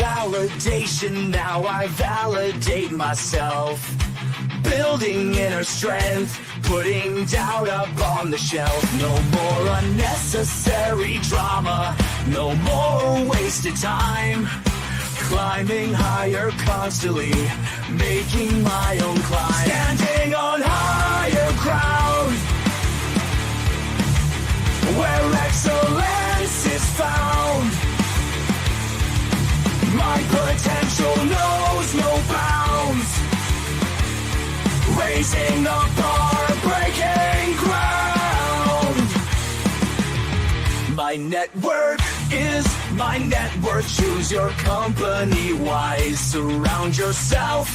validation, now I validate myself. Building inner strength, putting doubt up on the shelf. No more unnecessary drama, no more wasted time. Climbing higher constantly, making my own climb. Standing on higher ground, where excellence is found. My potential knows no bounds. Raising the bar, breaking ground. My network is my net worth. Choose your company wise. Surround yourself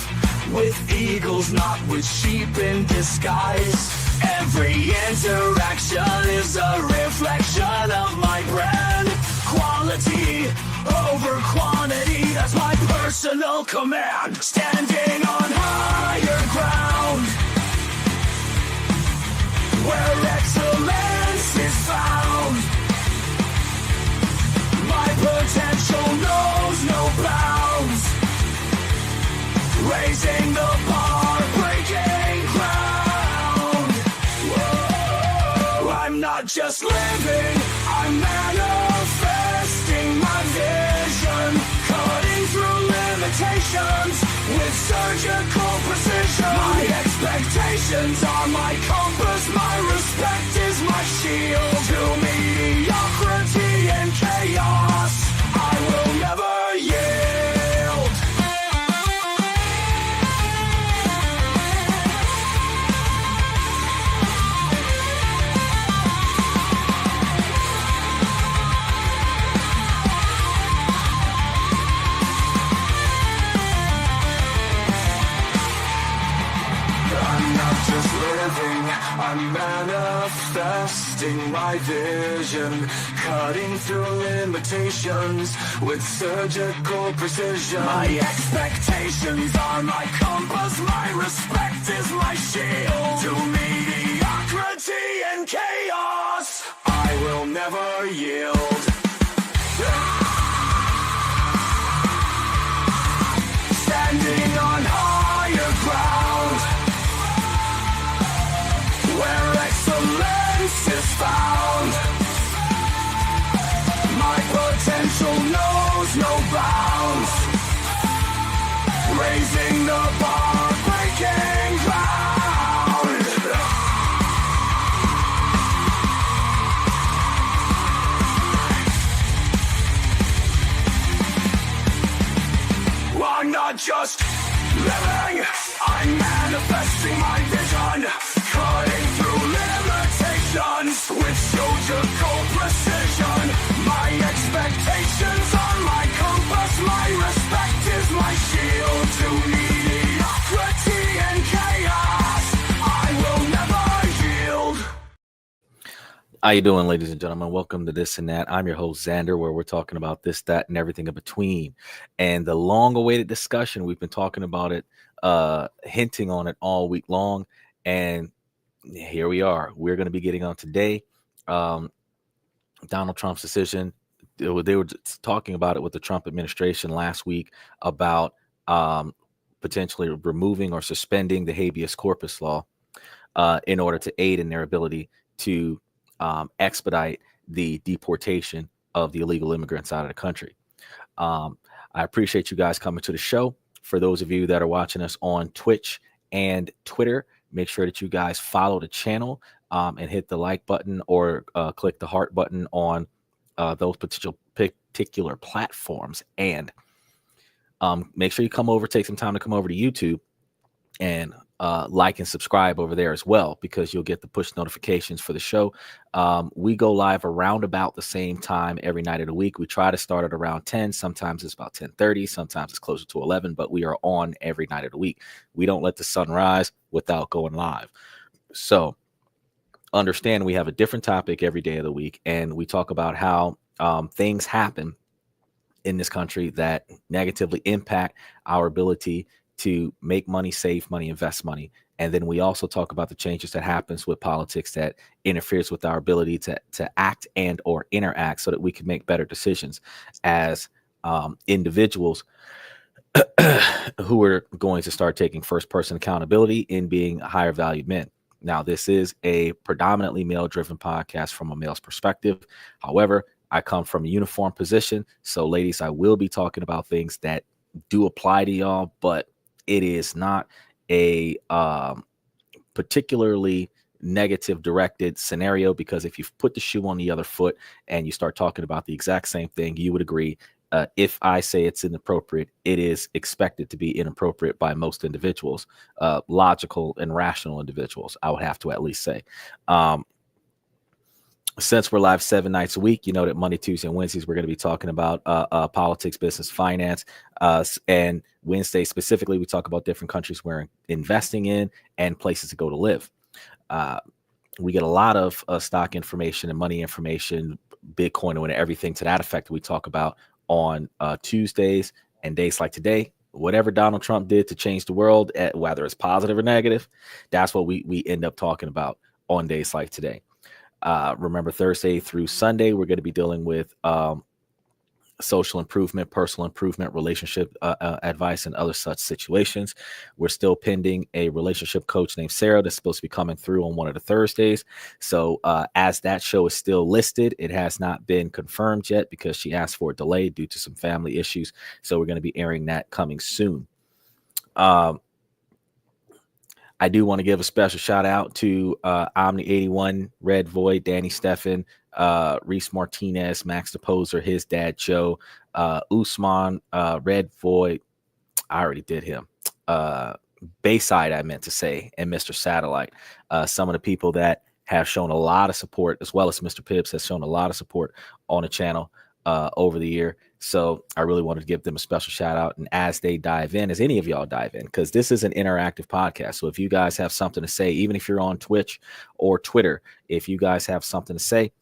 with eagles, not with sheep in disguise. Every interaction is a reflection of my brand. Quality over quantity, that's my personal command. Standing on higher ground, where excellence is found. My potential knows no bounds. Raising the bar, breaking ground. Whoa. I'm not just living, I'm manifesting my vision. Cutting through limitations with surgical precision. My expectations are my compass, my respect is my shield. To mediocrity and chaos, I will never yield. I'm manifesting my vision, cutting through limitations with surgical precision. My expectations are my compass, my respect is my shield. To mediocrity and chaos, I will never yield. Standing on higher ground, where excellence is found. My potential knows no bounds. Raising the bar, breaking ground. I'm not just living, I'm manifesting my vision. Cutting through limitations with surgical precision. My expectations are my compass, my respect is my shield. To mediocrity and chaos, I will never yield. How you doing, ladies and gentlemen? Welcome to This and That. I'm your host, Xander, where we're talking about this, that, and everything in between. And the long-awaited discussion, we've been talking about it, hinting on it all week long, and here we are. We're going to be getting on today. Donald Trump's decision. They were just talking about it with the Trump administration last week about potentially removing or suspending the habeas corpus law in order to aid in their ability to expedite the deportation of the illegal immigrants out of the country. I appreciate you guys coming to the show. For those of you that are watching us on Twitch and Twitter, make sure that you guys follow the channel and hit the like button or click the heart button on those particular platforms. And make sure you take some time to come over to YouTube and like and subscribe over there as well, because you'll get the push notifications for the show. We go live around about the same time every night of the week. We try to start at around 10. Sometimes it's about 10:30. Sometimes it's closer to 11, but we are on every night of the week. We don't let the sun rise without going live. So understand we have a different topic every day of the week, and we talk about how things happen in this country that negatively impact our ability to make money, save money, invest money. And then we also talk about the changes that happens with politics that interferes with our ability to act and or interact so that we can make better decisions as individuals who are going to start taking first person accountability in being higher valued men. Now, this is a predominantly male driven podcast from a male's perspective. However, I come from a uniform position. So, ladies, I will be talking about things that do apply to y'all, but it is not a particularly negative directed scenario, because if you put the shoe on the other foot and you start talking about the exact same thing, you would agree. If I say it's inappropriate, it is expected to be inappropriate by most individuals, logical and rational individuals, I would have to at least say. Since we're live 7 nights a week, you know that Monday, Tuesday, and Wednesdays, we're going to be talking about politics, business, finance. And Wednesday specifically, we talk about different countries we're investing in and places to go to live. We get a lot of stock information and money information, Bitcoin, and everything to that effect we talk about on Tuesdays and days like today. Whatever Donald Trump did to change the world, whether it's positive or negative, that's what we end up talking about on days like today. Remember, Thursday through Sunday, we're going to be dealing with social improvement, personal improvement, relationship advice, and other such situations. We're still pending a relationship coach named Sarah that's supposed to be coming through on one of the Thursdays. So as that show is still listed, it has not been confirmed yet because she asked for a delay due to some family issues. So we're going to be airing that coming soon. I do want to give a special shout out to Omni81, Red Void, Danny Steffen, Reese Martinez, Max DePoser, his dad Joe, Usman, Red Void. I already did him. Bayside, I meant to say, and Mr. Satellite. Some of the people that have shown a lot of support, as well as Mr. Pibbs has shown a lot of support on the channel over the year. So I really wanted to give them a special shout out. And as they dive in, as any of y'all dive in, because this is an interactive podcast. So if you guys have something to say, even if you're on Twitch or Twitter, if you guys have something to say,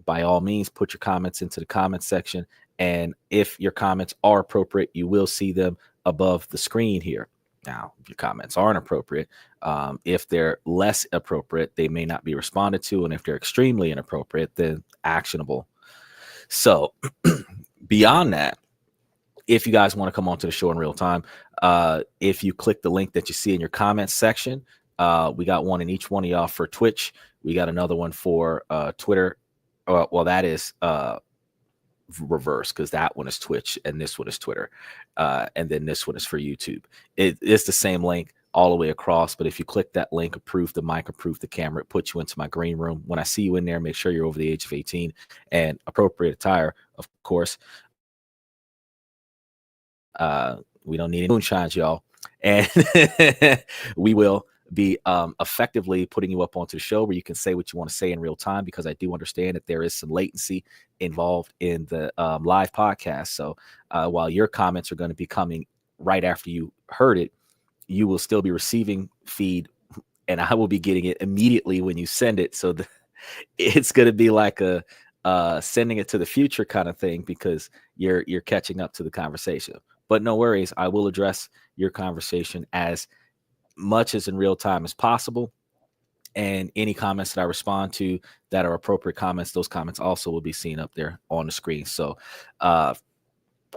by all means, put your comments into the comment section. And if your comments are appropriate, you will see them above the screen here. Now, if your comments aren't appropriate, if they're less appropriate, they may not be responded to. And if they're extremely inappropriate, then actionable. So beyond that, if you guys want to come onto the show in real time, if you click the link that you see in your comments section, we got one in each one of y'all for Twitch. We got another one for Twitter. Well, that is reverse, because that one is Twitch and this one is Twitter. And then this one is for YouTube. It's the same link all the way across. But if you click that link, approve the mic, approve the camera, it puts you into my green room. When I see you in there, make sure you're over the age of 18 and appropriate attire, of course. We don't need any moonshines, y'all. And we will be effectively putting you up onto the show where you can say what you want to say in real time, because I do understand that there is some latency involved in the live podcast. So while your comments are going to be coming right after you heard it, you will still be receiving feed, and I will be getting it immediately when you send it. So it's going to be like a sending it to the future kind of thing, because you're catching up to the conversation. But no worries, I will address your conversation as much as in real time as possible. And any comments that I respond to that are appropriate comments, those comments also will be seen up there on the screen. So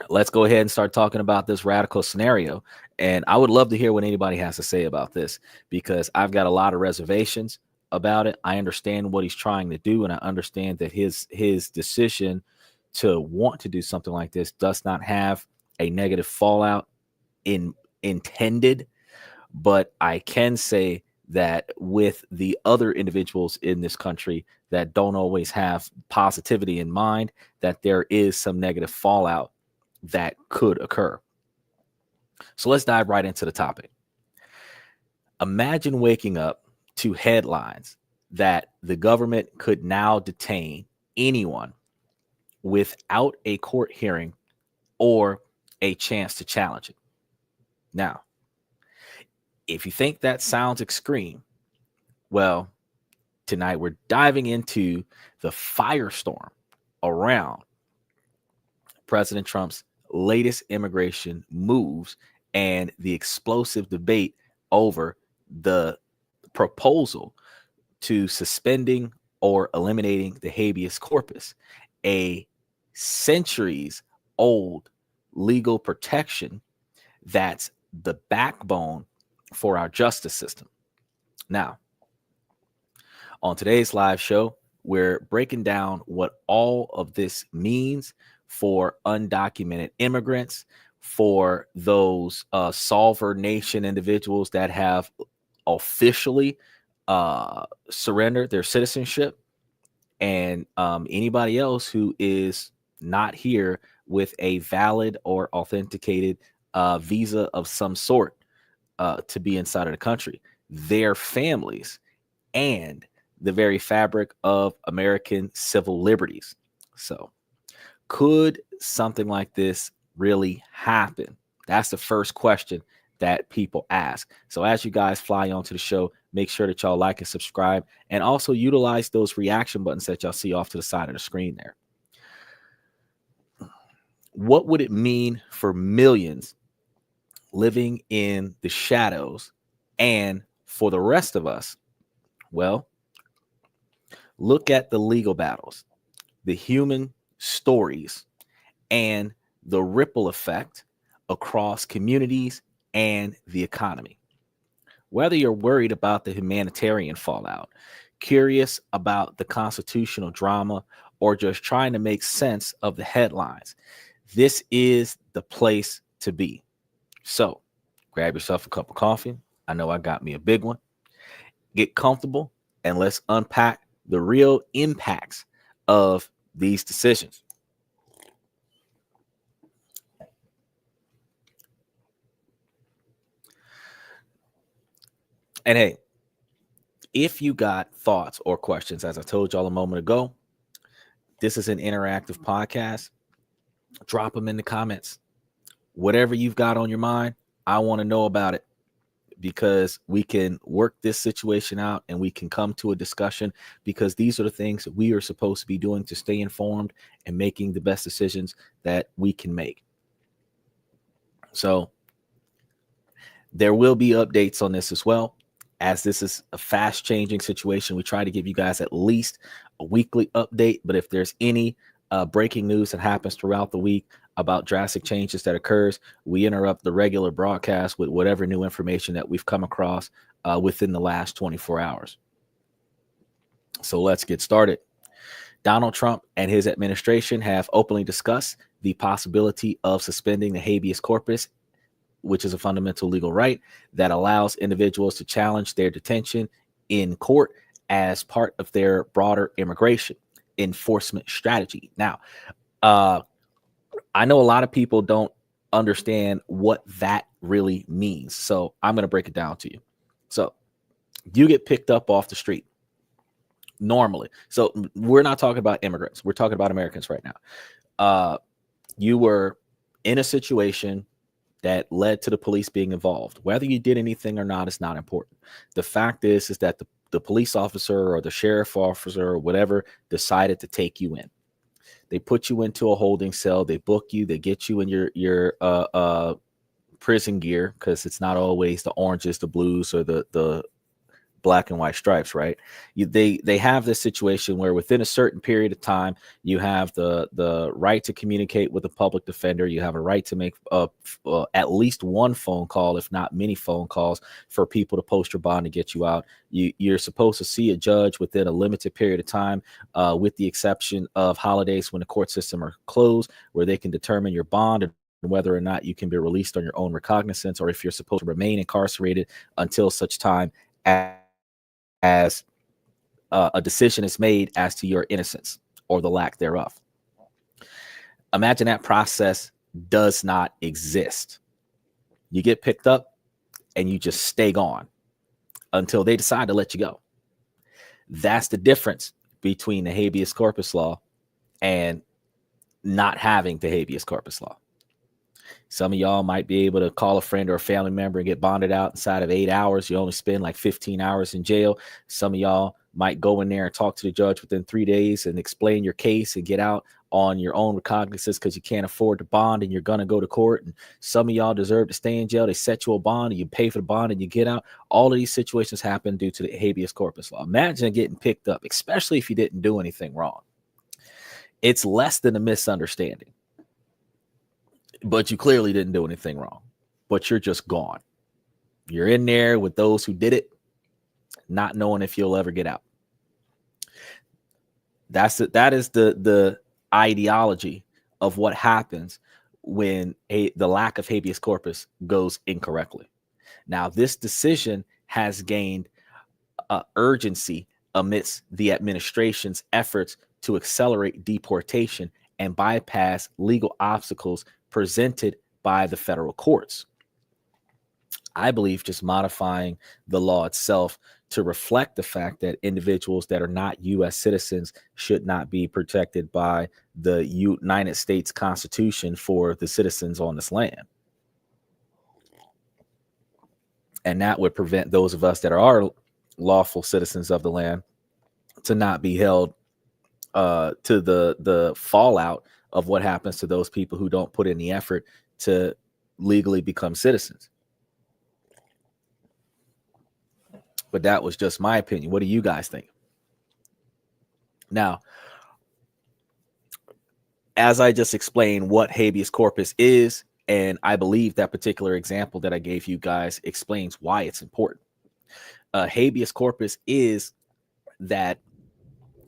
let's go ahead and start talking about this radical scenario. And I would love to hear what anybody has to say about this, because I've got a lot of reservations about it. I understand what he's trying to do, and I understand that his decision to want to do something like this does not have a negative fallout intended. But I can say that with the other individuals in this country that don't always have positivity in mind, that there is some negative fallout that could occur. So let's dive right into the topic. Imagine waking up to headlines that the government could now detain anyone without a court hearing or a chance to challenge it. Now, if you think that sounds extreme, well, tonight we're diving into the firestorm around President Trump's latest immigration moves and the explosive debate over the proposal to suspending or eliminating the habeas corpus, a centuries old legal protection that's the backbone for our justice system. Now, on today's live show, we're breaking down what all of this means for undocumented immigrants, for those solver nation individuals that have officially surrendered their citizenship, and anybody else who is not here with a valid or authenticated visa of some sort to be inside of the country, their families, and the very fabric of American civil liberties. So, could something like this really happen? That's the first question that people ask. So as you guys fly onto the show, make sure that y'all like and subscribe, and also utilize those reaction buttons that y'all see off to the side of the screen there. What would it mean for millions living in the shadows, and for the rest of us? Well, look at the legal battles, the human stories, and the ripple effect across communities and the economy. Whether you're worried about the humanitarian fallout, curious about the constitutional drama, or just trying to make sense of the headlines, this is the place to be. So grab yourself a cup of coffee. I know I got me a big one. Get comfortable, and let's unpack the real impacts of these decisions. And hey, if you got thoughts or questions, as I told y'all a moment ago, this is an interactive podcast. Drop them in the comments. Whatever you've got on your mind, I want to know about it, because we can work this situation out and we can come to a discussion, because these are the things that we are supposed to be doing to stay informed and making the best decisions that we can make. So there will be updates on this as well. As this is a fast changing situation, we try to give you guys at least a weekly update. But if there's any breaking news that happens throughout the week about drastic changes that occurs, we interrupt the regular broadcast with whatever new information that we've come across within the last 24 hours. So let's get started. Donald Trump and his administration have openly discussed the possibility of suspending the habeas corpus, which is a fundamental legal right that allows individuals to challenge their detention in court as part of their broader immigration enforcement strategy. Now, I know a lot of people don't understand what that really means, so I'm going to break it down to you. So you get picked up off the street normally. So we're not talking about immigrants. We're talking about Americans right now. You were in a situation that led to the police being involved. Whether you did anything or not is not important. The fact is that the police officer or the sheriff officer or whatever decided to take you in. They put you into a holding cell. They book you. They get you in your prison gear, because it's not always the oranges, the blues, or the black and white stripes, right? They have this situation where within a certain period of time, you have the right to communicate with a public defender. You have a right to make at least one phone call, if not many phone calls, for people to post your bond and get you out. You're supposed to see a judge within a limited period of time, with the exception of holidays when the court system are closed, where they can determine your bond and whether or not you can be released on your own recognizance, or if you're supposed to remain incarcerated until such time as a decision is made as to your innocence or the lack thereof. Imagine that process does not exist. You get picked up and you just stay gone until they decide to let you go. That's the difference between the habeas corpus law and not having the habeas corpus law. Some of y'all might be able to call a friend or a family member and get bonded out inside of 8 hours. You only spend like 15 hours in jail. Some of y'all might go in there and talk to the judge within 3 days and explain your case and get out on your own recognizance because you can't afford to bond and you're going to go to court. And some of y'all deserve to stay in jail. They set you a bond and you pay for the bond and you get out. All of these situations happen due to the habeas corpus law. Imagine getting picked up, especially if you didn't do anything wrong. It's less than a misunderstanding. but you clearly didn't do anything wrong, but you're just gone. You're in there with those who did it, not knowing if you'll ever get out. That is the ideology of what happens when the lack of habeas corpus goes incorrectly. Now, this decision has gained urgency amidst the administration's efforts to accelerate deportation and bypass legal obstacles presented by the federal courts. I believe just modifying the law itself to reflect the fact that individuals that are not U.S. citizens should not be protected by the United States Constitution for the citizens on this land. And that would prevent those of us that are lawful citizens of the land to not be held to the fallout of what happens to those people who don't put in the effort to legally become citizens. But that was just my opinion. What do you guys think? Now, as I just explained what habeas corpus is, and I believe that particular example that I gave you guys explains why it's important. Habeas corpus is that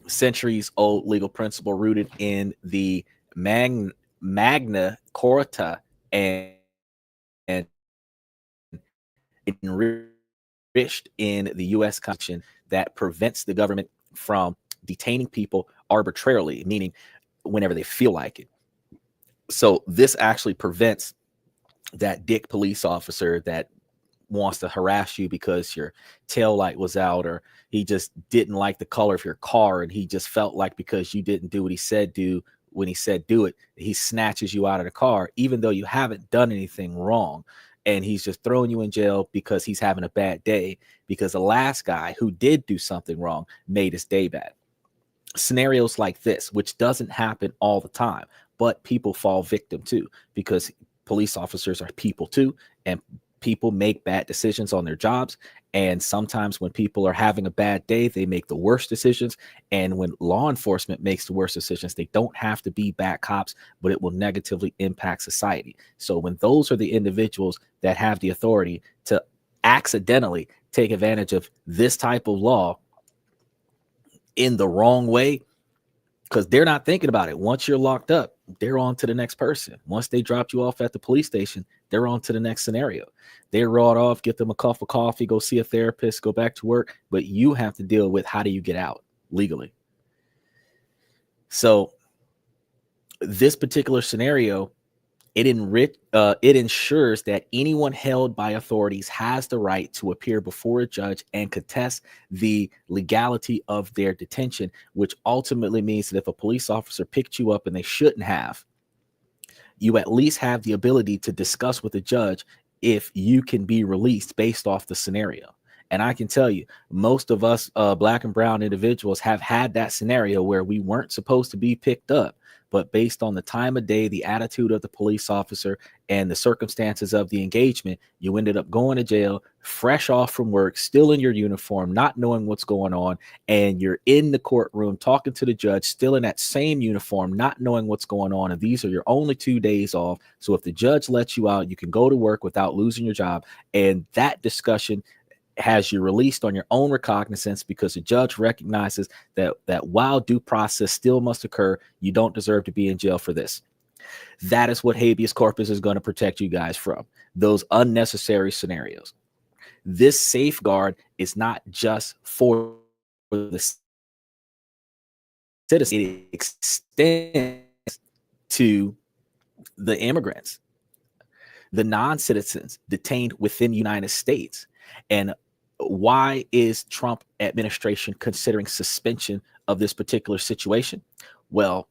centuries-old legal principle rooted in the Magna Carta and enriched in the U.S. Constitution that prevents the government from detaining people arbitrarily, meaning whenever they feel like it. So this actually prevents that dick police officer that wants to harass you because your tail light was out, or he just didn't like the color of your car, and he just felt like because you didn't do what he said do when he said do it, he snatches you out of the car, even though you haven't done anything wrong. And he's just throwing you in jail because he's having a bad day, because the last guy who did do something wrong made his day bad. Scenarios like this, which doesn't happen all the time, but people fall victim to, because police officers are people too, and people make bad decisions on their jobs. And sometimes when people are having a bad day, they make the worst decisions. And when law enforcement makes the worst decisions, they don't have to be bad cops, but it will negatively impact society. So when those are the individuals that have the authority to accidentally take advantage of this type of law in the wrong way, because they're not thinking about it. Once you're locked up, they're on to the next person. Once they dropped you off at the police station, they're on to the next scenario. They're raw off, get them a cup of coffee, go see a therapist, go back to work. But you have to deal with, how do you get out legally? So this particular scenario, it ensures that anyone held by authorities has the right to appear before a judge and contest the legality of their detention, which ultimately means that if a police officer picked you up and they shouldn't have, you at least have the ability to discuss with the judge if you can be released based off the scenario. And I can tell you, most of us black and brown individuals have had that scenario where we weren't supposed to be picked up, but based on the time of day, the attitude of the police officer, and the circumstances of the engagement, you ended up going to jail, fresh off from work, still in your uniform, not knowing what's going on. And you're in the courtroom talking to the judge, still in that same uniform, not knowing what's going on. And these are your only 2 days off. So if the judge lets you out, you can go to work without losing your job. And that discussion has you released on your own recognizance, because the judge recognizes that while due process still must occur, you don't deserve to be in jail for this. That is what habeas corpus is going to protect you guys from, those unnecessary scenarios. This safeguard is not just for the citizen, it extends to the immigrants, the non-citizens detained within the United States. And why is Trump administration considering suspension of this particular situation? Well,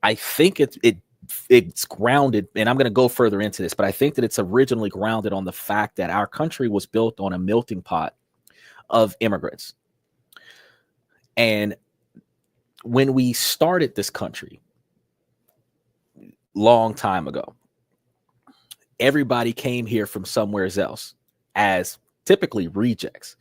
I think it's grounded, and I'm going to go further into this, but I think that it's originally grounded on the fact that our country was built on a melting pot of immigrants. And when we started this country long time ago, everybody came here from somewhere else as typically rejects.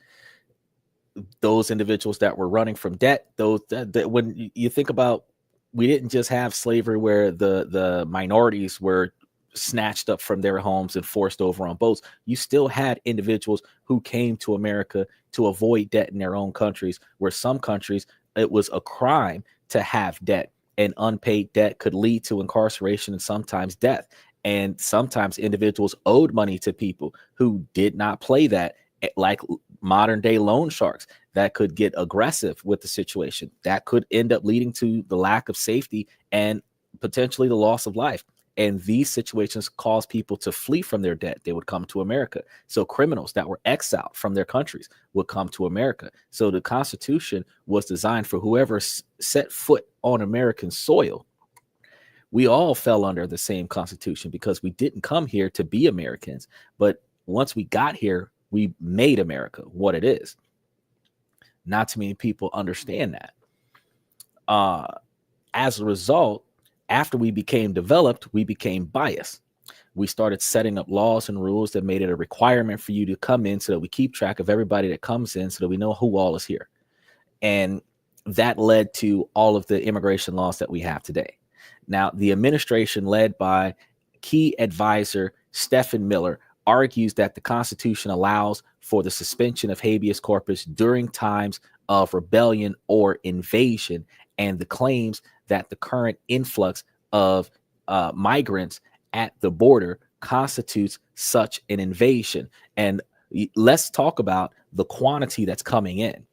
Those individuals that were running from debt, those that when you think about, we didn't just have slavery where the minorities were snatched up from their homes and forced over on boats. You still had individuals who came to America to avoid debt in their own countries, where some countries it was a crime to have debt, and unpaid debt could lead to incarceration and sometimes death. And sometimes individuals owed money to people who did not play that, like modern day loan sharks that could get aggressive with the situation. That could end up leading to the lack of safety and potentially the loss of life. And these situations cause people to flee from their debt. They would come to America. So criminals that were exiled from their countries would come to America. So the Constitution was designed for whoever set foot on American soil. We all fell under the same Constitution because we didn't come here to be Americans. But once we got here, we made America what it is. Not too many people understand that. As a result, after we became developed, we became biased. We started setting up laws and rules that made it a requirement for you to come in so that we keep track of everybody that comes in so that we know who all is here. And that led to all of the immigration laws that we have today. Now, the administration led by key advisor Stephen Miller argues that the Constitution allows for the suspension of habeas corpus during times of rebellion or invasion, and the claims that the current influx of migrants at the border constitutes such an invasion. And let's talk about the quantity that's coming in.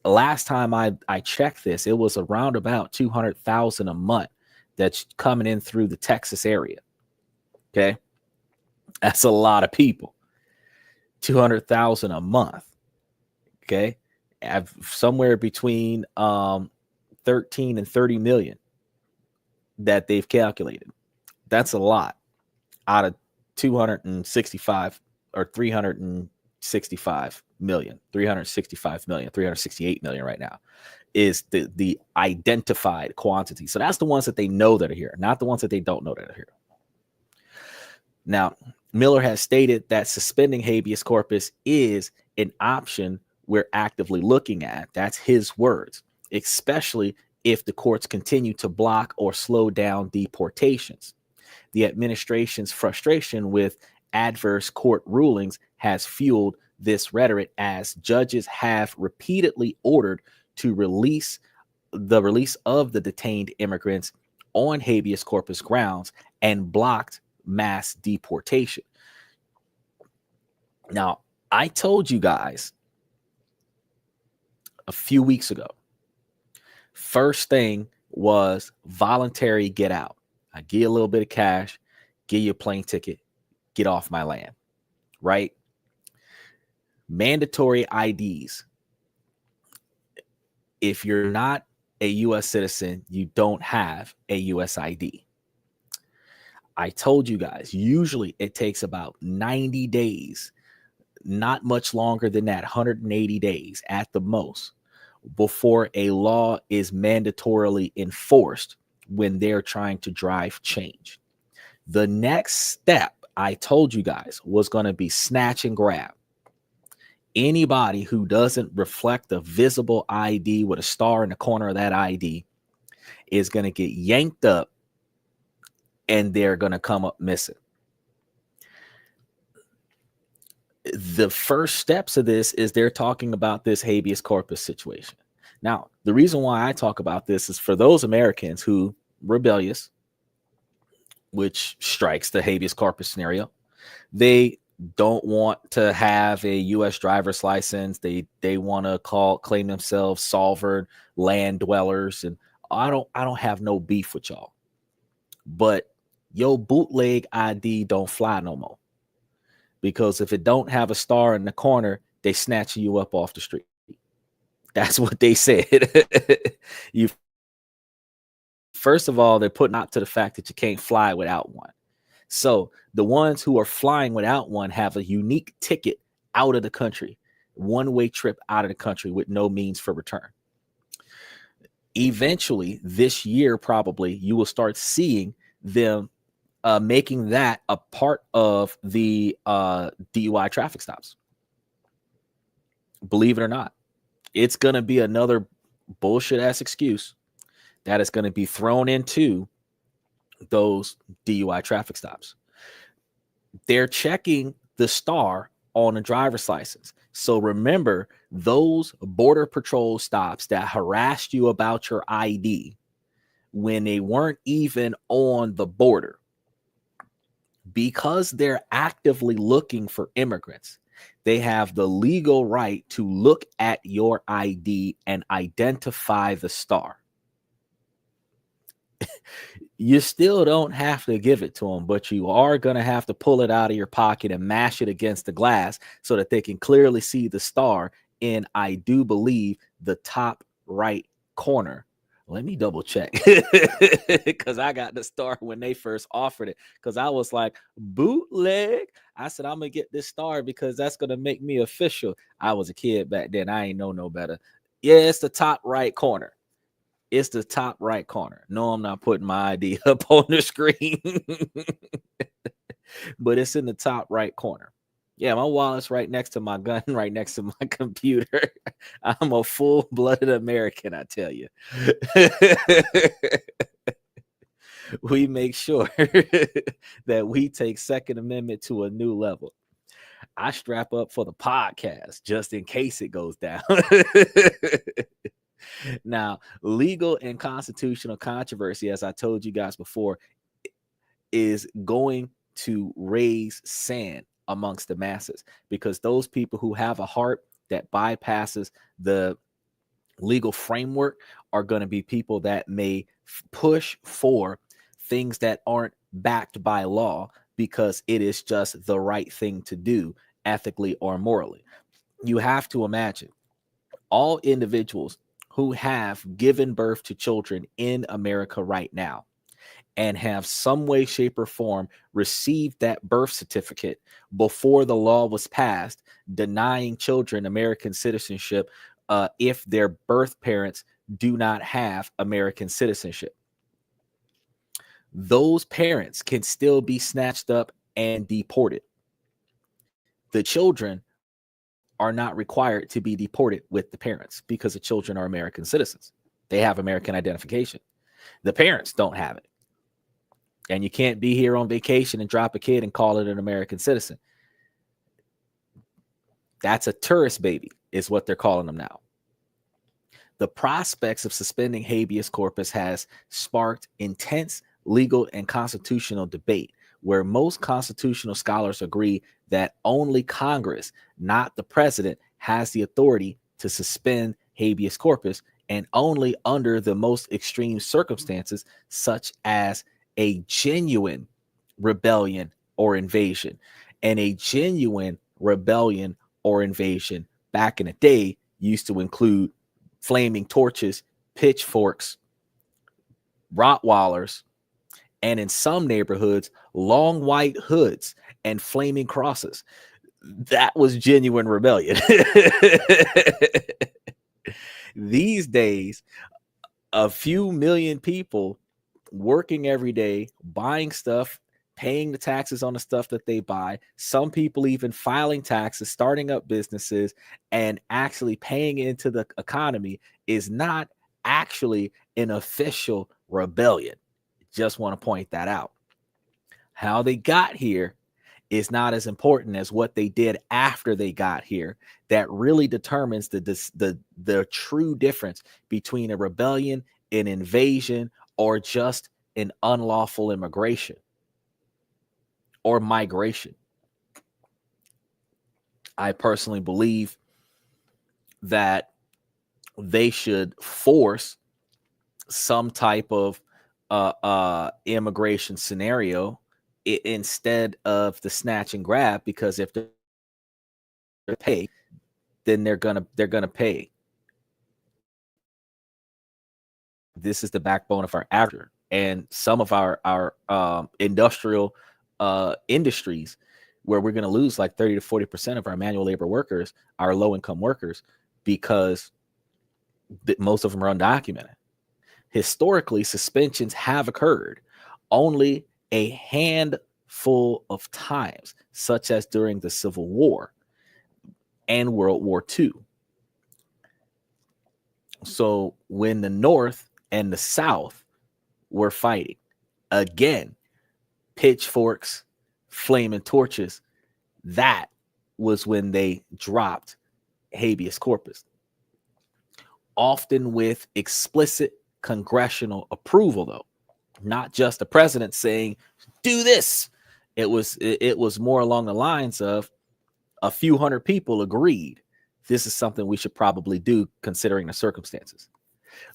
Last time I checked this, it was around about 200,000 a month that's coming in through the Texas area. Okay. That's a lot of people. 200,000 a month. Okay. I've somewhere between 13 and 30 million that they've calculated. That's a lot out of 265 or 365 million, 368 million right now is the identified quantity. So that's the ones that they know that are here, not the ones that they don't know that are here. Now, Miller has stated that suspending habeas corpus is an option we're actively looking at. That's his words, especially if the courts continue to block or slow down deportations. The administration's frustration with adverse court rulings has fueled this rhetoric, as judges have repeatedly ordered to release of the detained immigrants on habeas corpus grounds and blocked mass deportation. Now, I told you guys a few weeks ago, first thing was voluntary get out. I give you a little bit of cash, give you a plane ticket, get off my land, right? Mandatory IDs. If you're not a U.S. citizen, you don't have a U.S. ID. I told you guys, usually it takes about 90 days, not much longer than that, 180 days at the most, before a law is mandatorily enforced when they're trying to drive change. The next step, I told you guys, was going to be snatch and grab. Anybody who doesn't reflect a visible ID with a star in the corner of that ID is going to get yanked up and they're going to come up missing. The first steps of this is they're talking about this habeas corpus situation. Now, the reason why I talk about this is for those Americans who rebellious, which strikes the habeas corpus scenario. They don't want to have a U.S. driver's license. They want to claim themselves sovereign land dwellers, and I don't have no beef with y'all. But your bootleg ID don't fly no more, because if it don't have a star in the corner, they snatch you up off the street. That's what they said. First of all, they're putting out to the fact that you can't fly without one. So the ones who are flying without one have a unique ticket out of the country, one-way trip out of the country with no means for return. Eventually, this year, probably, you will start seeing them making that a part of the DUI traffic stops. Believe it or not, it's going to be another bullshit-ass excuse that is going to be thrown into those DUI traffic stops. they're checking the star on a driver's license. So remember, those border patrol stops that harassed you about your ID when they weren't even on the border, because they're actively looking for immigrants, they have the legal right to look at your ID and identify the star. You still don't have to give it to them, but you are going to have to pull it out of your pocket and mash it against the glass so that they can clearly see the star in, I do believe, the top right corner. Let me double check, because I got the star when they first offered it, because I was like, bootleg. I said, I'm going to get this star because that's going to make me official. I was a kid back then. I ain't know no better. Yeah, it's the top right corner. It's the top right corner. No, I'm not putting my ID up on the screen, but it's in the top right corner. Yeah, my wallet's right next to my gun, right next to my computer. I'm a full-blooded American, I tell you. We make sure that we take Second Amendment to a new level. I strap up for the podcast just in case it goes down. Now, legal and constitutional controversy, as I told you guys before, is going to raise sand amongst the masses, because those people who have a heart that bypasses the legal framework are going to be people that may push for things that aren't backed by law because it is just the right thing to do ethically or morally. You have to imagine all individuals who have given birth to children in America right now and have some way, shape, or form received that birth certificate before the law was passed, denying children American citizenship if their birth parents do not have American citizenship. Those parents can still be snatched up and deported. The children are not required to be deported with the parents because the children are American citizens. They have American identification. The parents don't have it. And you can't be here on vacation and drop a kid and call it an American citizen. That's a tourist baby, is what they're calling them now. The prospects of suspending habeas corpus has sparked intense legal and constitutional debate, where most constitutional scholars agree that only Congress, not the president, has the authority to suspend habeas corpus, and only under the most extreme circumstances, such as a genuine rebellion or invasion. And a genuine rebellion or invasion back in the day used to include flaming torches, pitchforks, Rottweilers, and in some neighborhoods, long white hoods and flaming crosses. That was genuine rebellion. These days, a few million people working every day, buying stuff, paying the taxes on the stuff that they buy, some people even filing taxes, starting up businesses, and actually paying into the economy is not actually an official rebellion. Just want to point that out. How they got here is not as important as what they did after they got here. That really determines the true difference between a rebellion, an invasion, or just an unlawful immigration or migration. I personally believe that they should force some type of immigration scenario instead of the snatch and grab, because if they're pay, then they're gonna pay. This is the backbone of our agriculture and some of our industrial industries, where we're going to lose like 30 to 40% of our manual labor workers, our low income workers, because most of them are undocumented. Historically, suspensions have occurred only a handful of times, such as during the Civil War and World War II. So when the North and the South were fighting, again, pitchforks, flaming torches, that was when they dropped habeas corpus, often with explicit congressional approval, though, not just the president saying, do this. It was more along the lines of a few hundred people agreed this is something we should probably do considering the circumstances.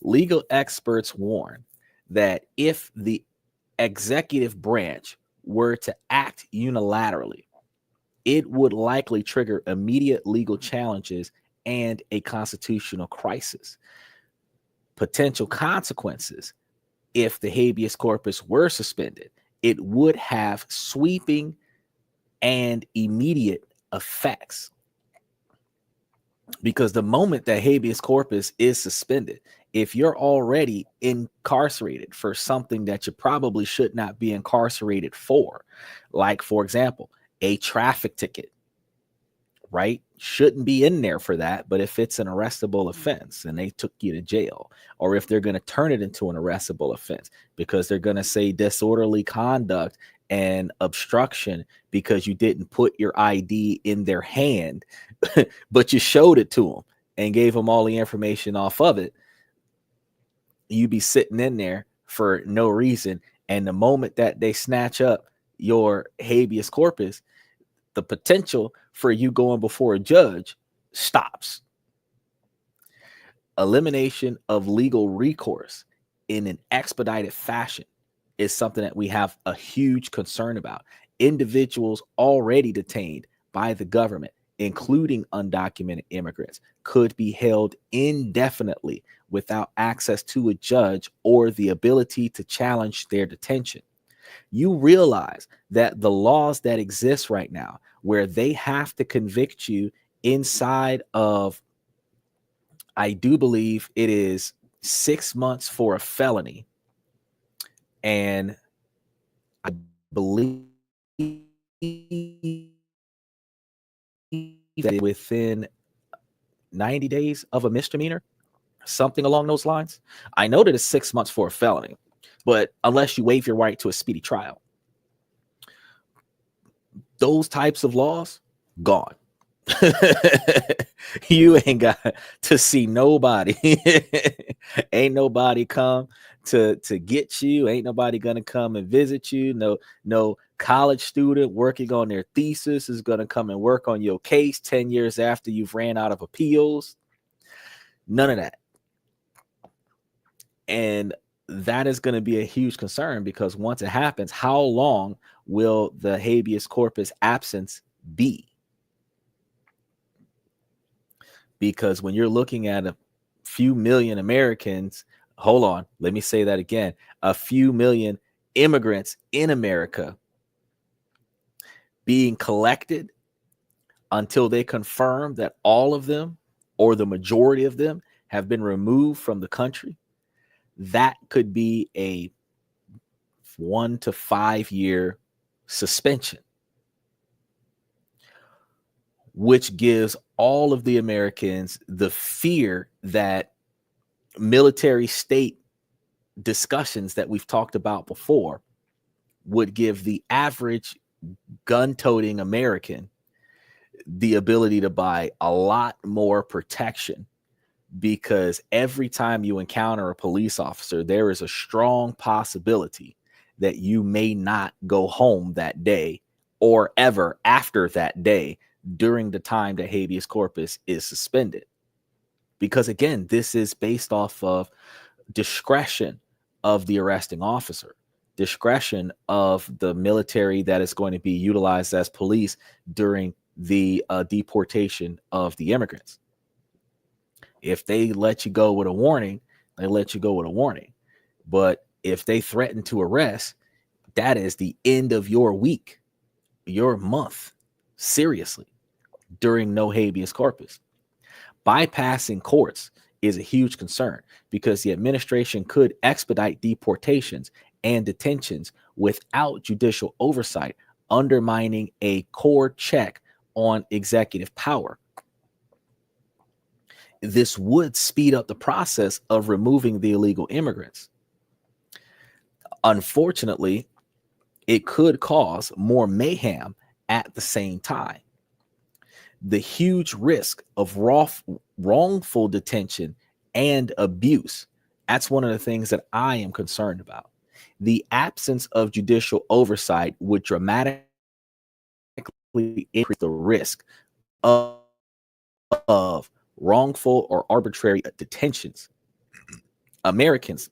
Legal experts warn that if the executive branch were to act unilaterally, it would likely trigger immediate legal challenges and a constitutional crisis. Potential consequences: if the habeas corpus were suspended, it would have sweeping and immediate effects. Because the moment that habeas corpus is suspended, if you're already incarcerated for something that you probably should not be incarcerated for, like, for example, a traffic ticket, right? Shouldn't be in there for that. But if it's an arrestable offense and they took you to jail, or if they're going to turn it into an arrestable offense because they're going to say disorderly conduct and obstruction because you didn't put your ID in their hand, but you showed it to them and gave them all the information off of it, you be sitting in there for no reason. And the moment that they snatch up your habeas corpus, the potential for you going before a judge stops. Elimination of legal recourse in an expedited fashion is something that we have a huge concern about. Individuals already detained by the government, including undocumented immigrants, could be held indefinitely without access to a judge or the ability to challenge their detention. You realize that the laws that exist right now, where they have to convict you inside of, I do believe it is 6 months for a felony, and I believe that within 90 days of a misdemeanor, something along those lines. I know that it's 6 months for a felony, but unless you waive your right to a speedy trial, those types of laws, gone. You ain't got to see nobody. Ain't nobody come to get you. Ain't nobody gonna come and visit you. No college student working on their thesis is gonna come and work on your case 10 years after you've ran out of appeals. None of that. And that is going to be a huge concern, because once it happens, how long will the habeas corpus absence be? Because when you're looking at a few million Americans, hold on, let me say that again, a few million immigrants in America being collected until they confirm that all of them or the majority of them have been removed from the country, that could be a 1 to 5 year suspension, which gives all of the Americans the fear that military state discussions that we've talked about before would give the average gun-toting American the ability to buy a lot more protection, because every time you encounter a police officer, there is a strong possibility that you may not go home that day or ever after that day during the time that habeas corpus is suspended. Because again, this is based off of discretion of the arresting officer, discretion of the military that is going to be utilized as police during the deportation of the immigrants. If they let you go with a warning, they let you go with a warning. But if they threaten to arrest, that is the end of your week, your month, seriously, during no habeas corpus. Bypassing courts is a huge concern, because the administration could expedite deportations and detentions without judicial oversight, undermining a core check on executive power. This would speed up the process of removing the illegal immigrants. Unfortunately, it could cause more mayhem at the same time. The huge risk of wrongful detention and abuse. That's one of the things that I am concerned about. The absence of judicial oversight would dramatically increase the risk of wrongful or arbitrary detentions. Americans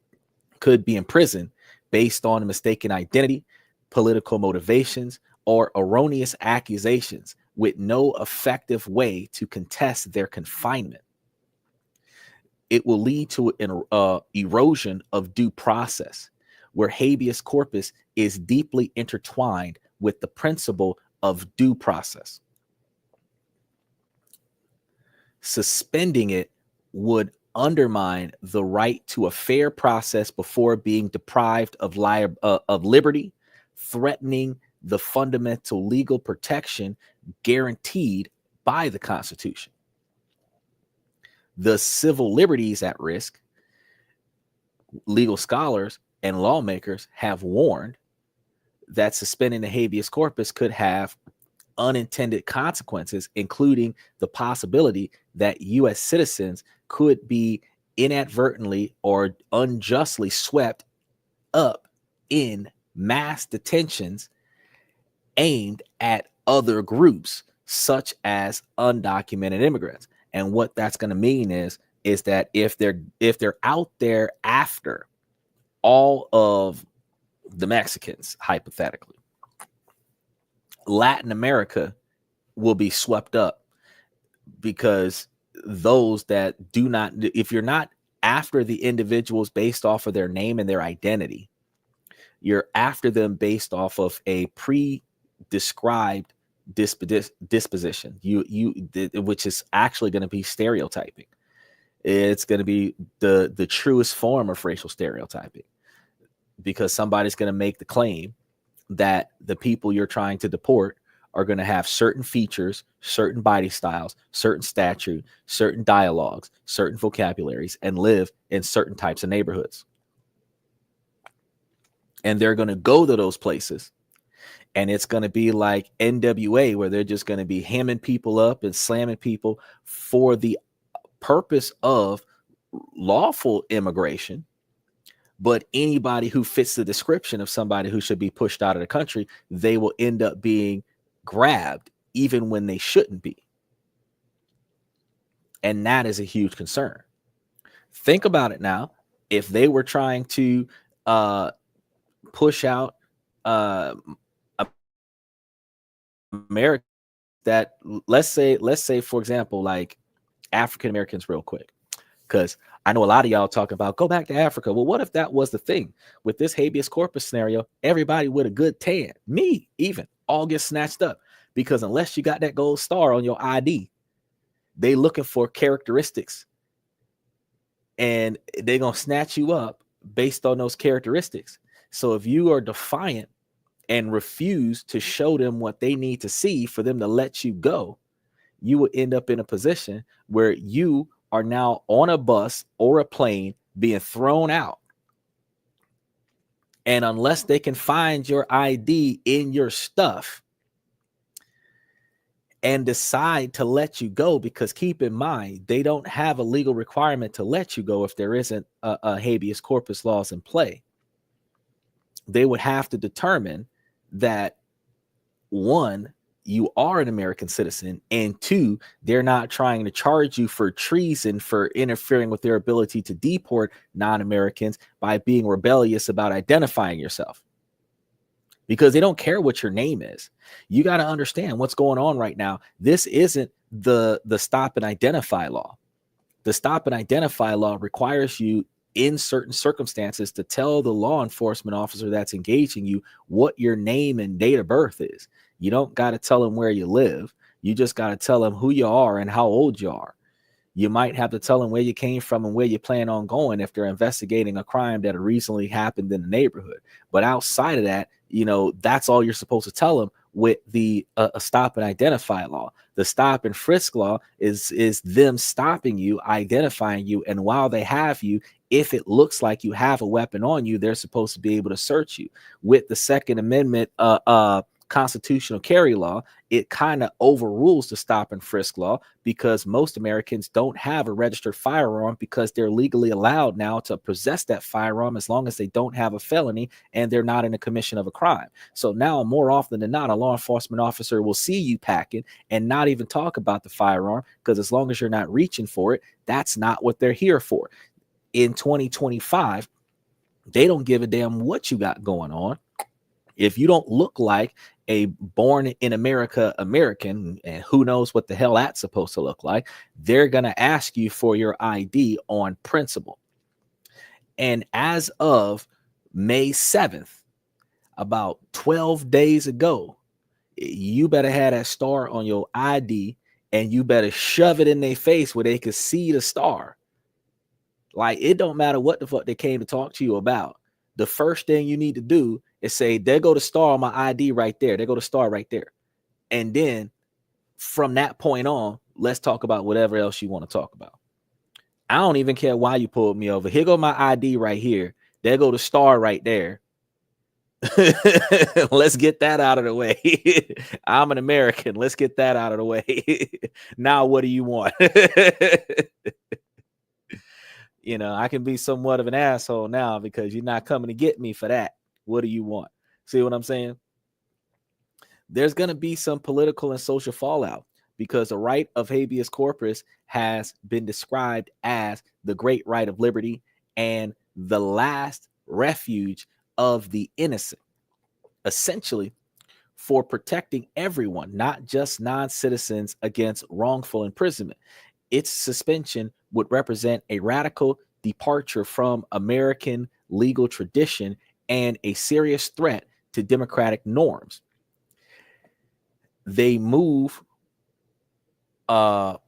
could be in prison based on mistaken identity, political motivations, or erroneous accusations with no effective way to contest their confinement. It will lead to an erosion of due process, where habeas corpus is deeply intertwined with the principle of due process. Suspending it would undermine the right to a fair process before being deprived of liberty, threatening the fundamental legal protection guaranteed by the Constitution. The civil liberties at risk. Legal scholars and lawmakers have warned that suspending the habeas corpus could have unintended consequences, including the possibility that U.S. citizens could be inadvertently or unjustly swept up in mass detentions aimed at other groups, such as undocumented immigrants. And what that's going to mean is that if they're out there after all of the Mexicans, hypothetically, Latin America will be swept up, because those that do not, if you're not after the individuals based off of their name and their identity, you're after them based off of a pre-described disposition, which is actually going to be stereotyping. It's going to be the truest form of racial stereotyping, because somebody's going to make the claim that the people you're trying to deport are going to have certain features, certain body styles, certain stature, certain dialogues, certain vocabularies, and live in certain types of neighborhoods. And they're going to go to those places, and it's going to be like NWA, where they're just going to be hamming people up and slamming people for the purpose of lawful immigration. But anybody who fits the description of somebody who should be pushed out of the country, they will end up being grabbed even when they shouldn't be. And that is a huge concern. Think about it now. If they were trying to push out America, that let's say, for example, like African Americans, real quick, because I know a lot of y'all talk about go back to Africa. Well, what if that was the thing with this habeas corpus scenario? Everybody with a good tan, me even, all get snatched up, because unless you got that gold star on your ID, they looking for characteristics, and they're gonna snatch you up based on those characteristics. So if you are defiant and refuse to show them what they need to see for them to let you go, you will end up in a position where you are now on a bus or a plane being thrown out. And unless they can find your ID in your stuff and decide to let you go, because keep in mind, they don't have a legal requirement to let you go if there isn't a habeas corpus laws in play. They would have to determine that, one, you are an American citizen, and two, they're not trying to charge you for treason for interfering with their ability to deport non-Americans by being rebellious about identifying yourself, because they don't care what your name is. You got to understand what's going on right now. This isn't the stop and identify law. The stop and identify law requires you in certain circumstances to tell the law enforcement officer that's engaging you what your name and date of birth is. You don't got to tell them where you live. You just got to tell them who you are and how old you are. You might have to tell them where you came from and where you plan on going if they're investigating a crime that recently happened in the neighborhood. But outside of that, that's all you're supposed to tell them with the stop and identify law. The stop and frisk law is them stopping you, identifying you, and while they have you if it looks like you have a weapon on you, they're supposed to be able to search you. With the Second Amendment constitutional carry law, it kind of overrules the stop and frisk law, because most Americans don't have a registered firearm because they're legally allowed now to possess that firearm as long as they don't have a felony and they're not in the commission of a crime. So now, more often than not, a law enforcement officer will see you packing and not even talk about the firearm, because as long as you're not reaching for it, that's not what they're here for. In 2025, they don't give a damn what you got going on. If you don't look like a born in America American, and who knows what the hell that's supposed to look like, they're going to ask you for your ID on principle. And as of May 7th, about 12 days ago, you better have that star on your ID, and you better shove it in their face where they can see the star. Like, it don't matter what the fuck they came to talk to you about. The first thing you need to do is say, there go the star on my ID right there. There go the star right there. And then from that point on, let's talk about whatever else you want to talk about. I don't even care why you pulled me over. Here go my ID right here. There go the star right there. Let's get that out of the way. I'm an American. Let's get that out of the way. Now, what do you want? You know, I can be somewhat of an asshole now because you're not coming to get me for that. What do you want? See what I'm saying? There's going to be some political and social fallout, because the right of habeas corpus has been described as the great right of liberty and the last refuge of the innocent, essentially for protecting everyone, not just non-citizens, against wrongful imprisonment. Its suspension would represent a radical departure from American legal tradition and a serious threat to democratic norms. They move, or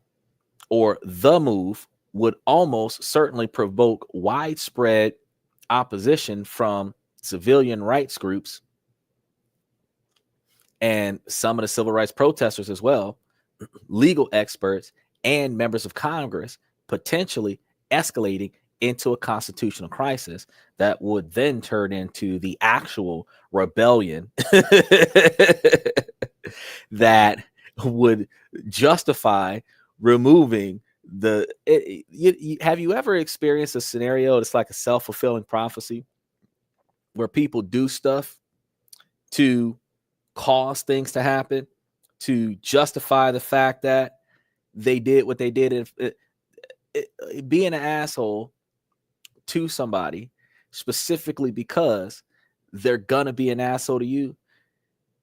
the move, would almost certainly provoke widespread opposition from civilian rights groups and some of the civil rights protesters as well, legal experts, and members of Congress, potentially escalating into a constitutional crisis that would then turn into the actual rebellion that would justify removing the have you ever experienced a scenario that's like a self-fulfilling prophecy, where people do stuff to cause things to happen, to justify the fact that they did what they did? Being an asshole to somebody specifically because they're gonna be an asshole to you.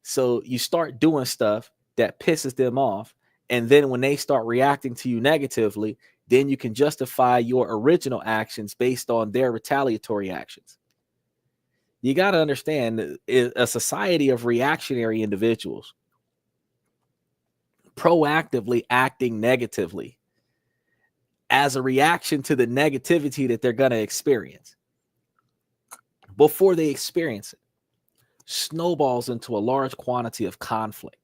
So you start doing stuff that pisses them off, and then when they start reacting to you negatively, then you can justify your original actions based on their retaliatory actions. You got to understand, a society of reactionary individuals proactively acting negatively as a reaction to the negativity that they're going to experience before they experience it, snowballs into a large quantity of conflict.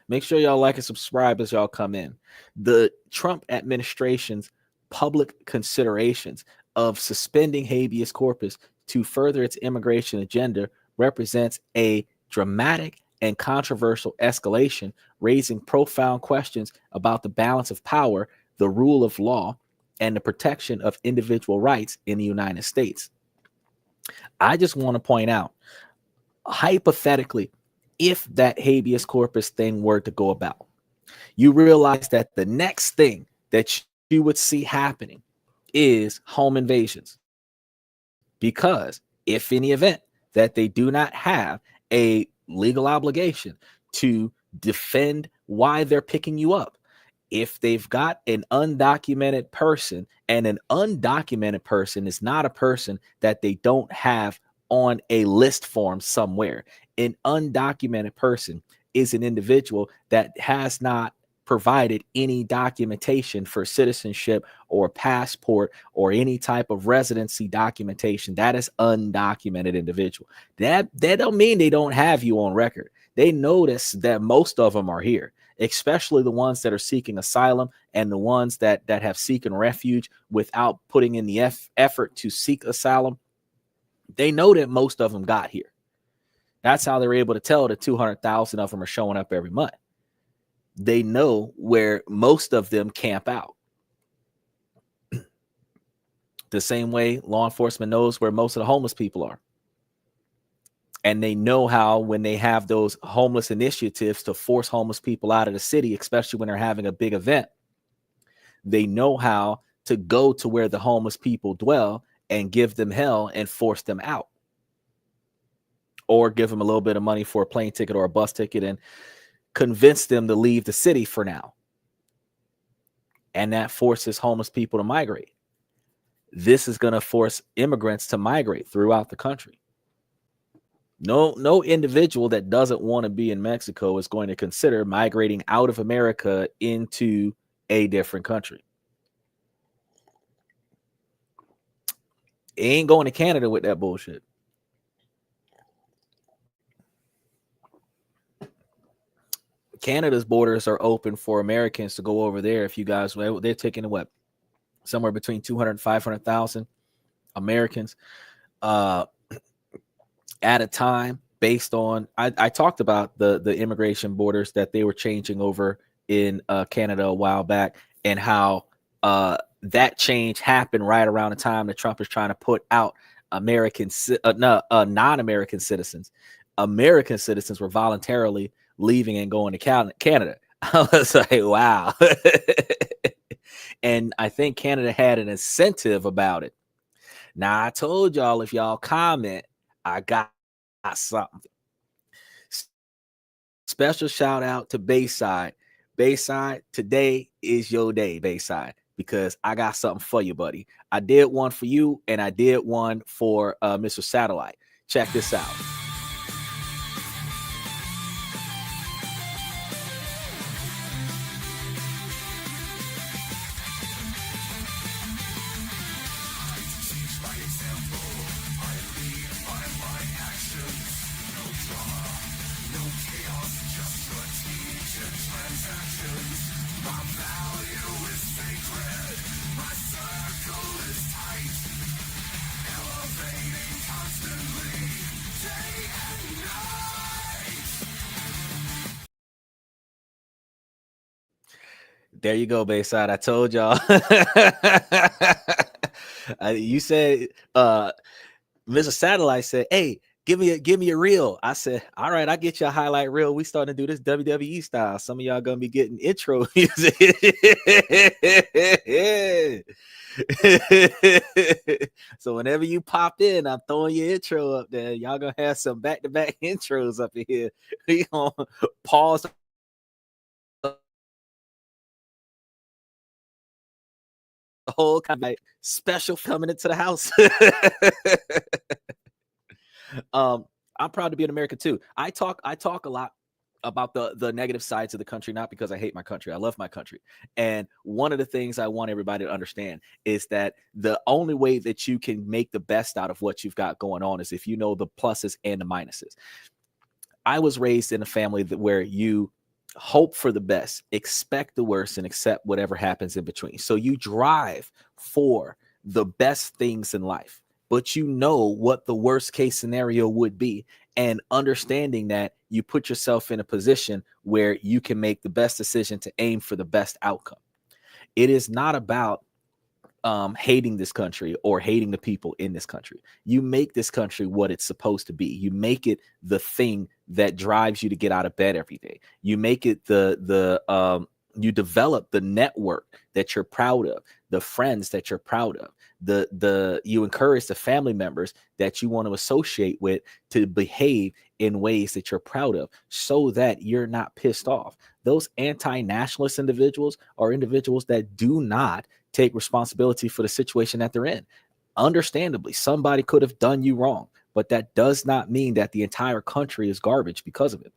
Make sure y'all like and subscribe as y'all come in. The Trump administration's public considerations of suspending habeas corpus to further its immigration agenda represents a dramatic and controversial escalation, raising profound questions about the balance of power, the rule of law, and the protection of individual rights in the United States. I just want to point out, hypothetically, if that habeas corpus thing were to go about, you realize that the next thing that you would see happening is home invasions. Because if in the event that they do not have a legal obligation to defend why they're picking you up, if they've got an undocumented person, and an undocumented person is not a person that they don't have on a list form somewhere. An undocumented person is an individual that has not provided any documentation for citizenship or passport or any type of residency documentation. That is undocumented individual. That don't mean they don't have you on record. They notice that most of them are here. especially the ones that are seeking asylum and the ones that have seeking refuge without putting in the effort to seek asylum. They know that most of them got here. That's how they're able to tell that 200,000 of them are showing up every month. They know where most of them camp out. The same way law enforcement knows where most of the homeless people are. And they know how, when they have those homeless initiatives to force homeless people out of the city, especially when they're having a big event, they know how to go to where the homeless people dwell and give them hell and force them out. Or give them a little bit of money for a plane ticket or a bus ticket and convince them to leave the city for now. And that forces homeless people to migrate. This is going to force immigrants to migrate throughout the country. No individual that doesn't want to be in Mexico is going to consider migrating out of America into a different country. It ain't going to Canada with that bullshit. Canada's borders are open for Americans to go over there. If you guys, they're taking what, somewhere between 200 and 500,000 Americans at a time, based on, I talked about the immigration borders that they were changing over in Canada a while back, and how that change happened right around the time that Trump is trying to put out non-American citizens. American citizens were voluntarily leaving and going to Canada. I was like, wow. And I think Canada had an incentive about it. Now, I told y'all, if y'all comment, I got something. Special shout out to Bayside. Bayside, today is your day, Bayside, because I got something for you, buddy. I did one for you, and I did one for Mr. Satellite. Check this out. There you go, Bayside. I told y'all. You said, Mr. Satellite said, hey, give me a reel. I said, all right, I get you a highlight reel. We starting to do this WWE style. Some of y'all gonna be getting intro music. So whenever you pop in, I'm throwing your intro up there. Y'all gonna have some back-to-back intros up in here. We gonna pause the whole kind of like special coming into the house. I'm proud to be an American too. I talk a lot about the negative sides of the country, not because I hate my country. I love my country. And one of the things I want everybody to understand is that the only way that you can make the best out of what you've got going on is if you know the pluses and the minuses. I was raised in a family where you hope for the best, expect the worst, and accept whatever happens in between. So you drive for the best things in life, but you know what the worst case scenario would be, and understanding that you put yourself in a position where you can make the best decision to aim for the best outcome. It is not about hating this country or hating the people in this country. You make this country what it's supposed to be. You make it the thing that drives you to get out of bed every day. You make it you develop the network that you're proud of, the friends that you're proud of, you encourage the family members that you want to associate with to behave in ways that you're proud of, so that you're not pissed off. Those anti-nationalist individuals are individuals that do not take responsibility for the situation that they're in. Understandably, somebody could have done you wrong, but that does not mean that the entire country is garbage because of it.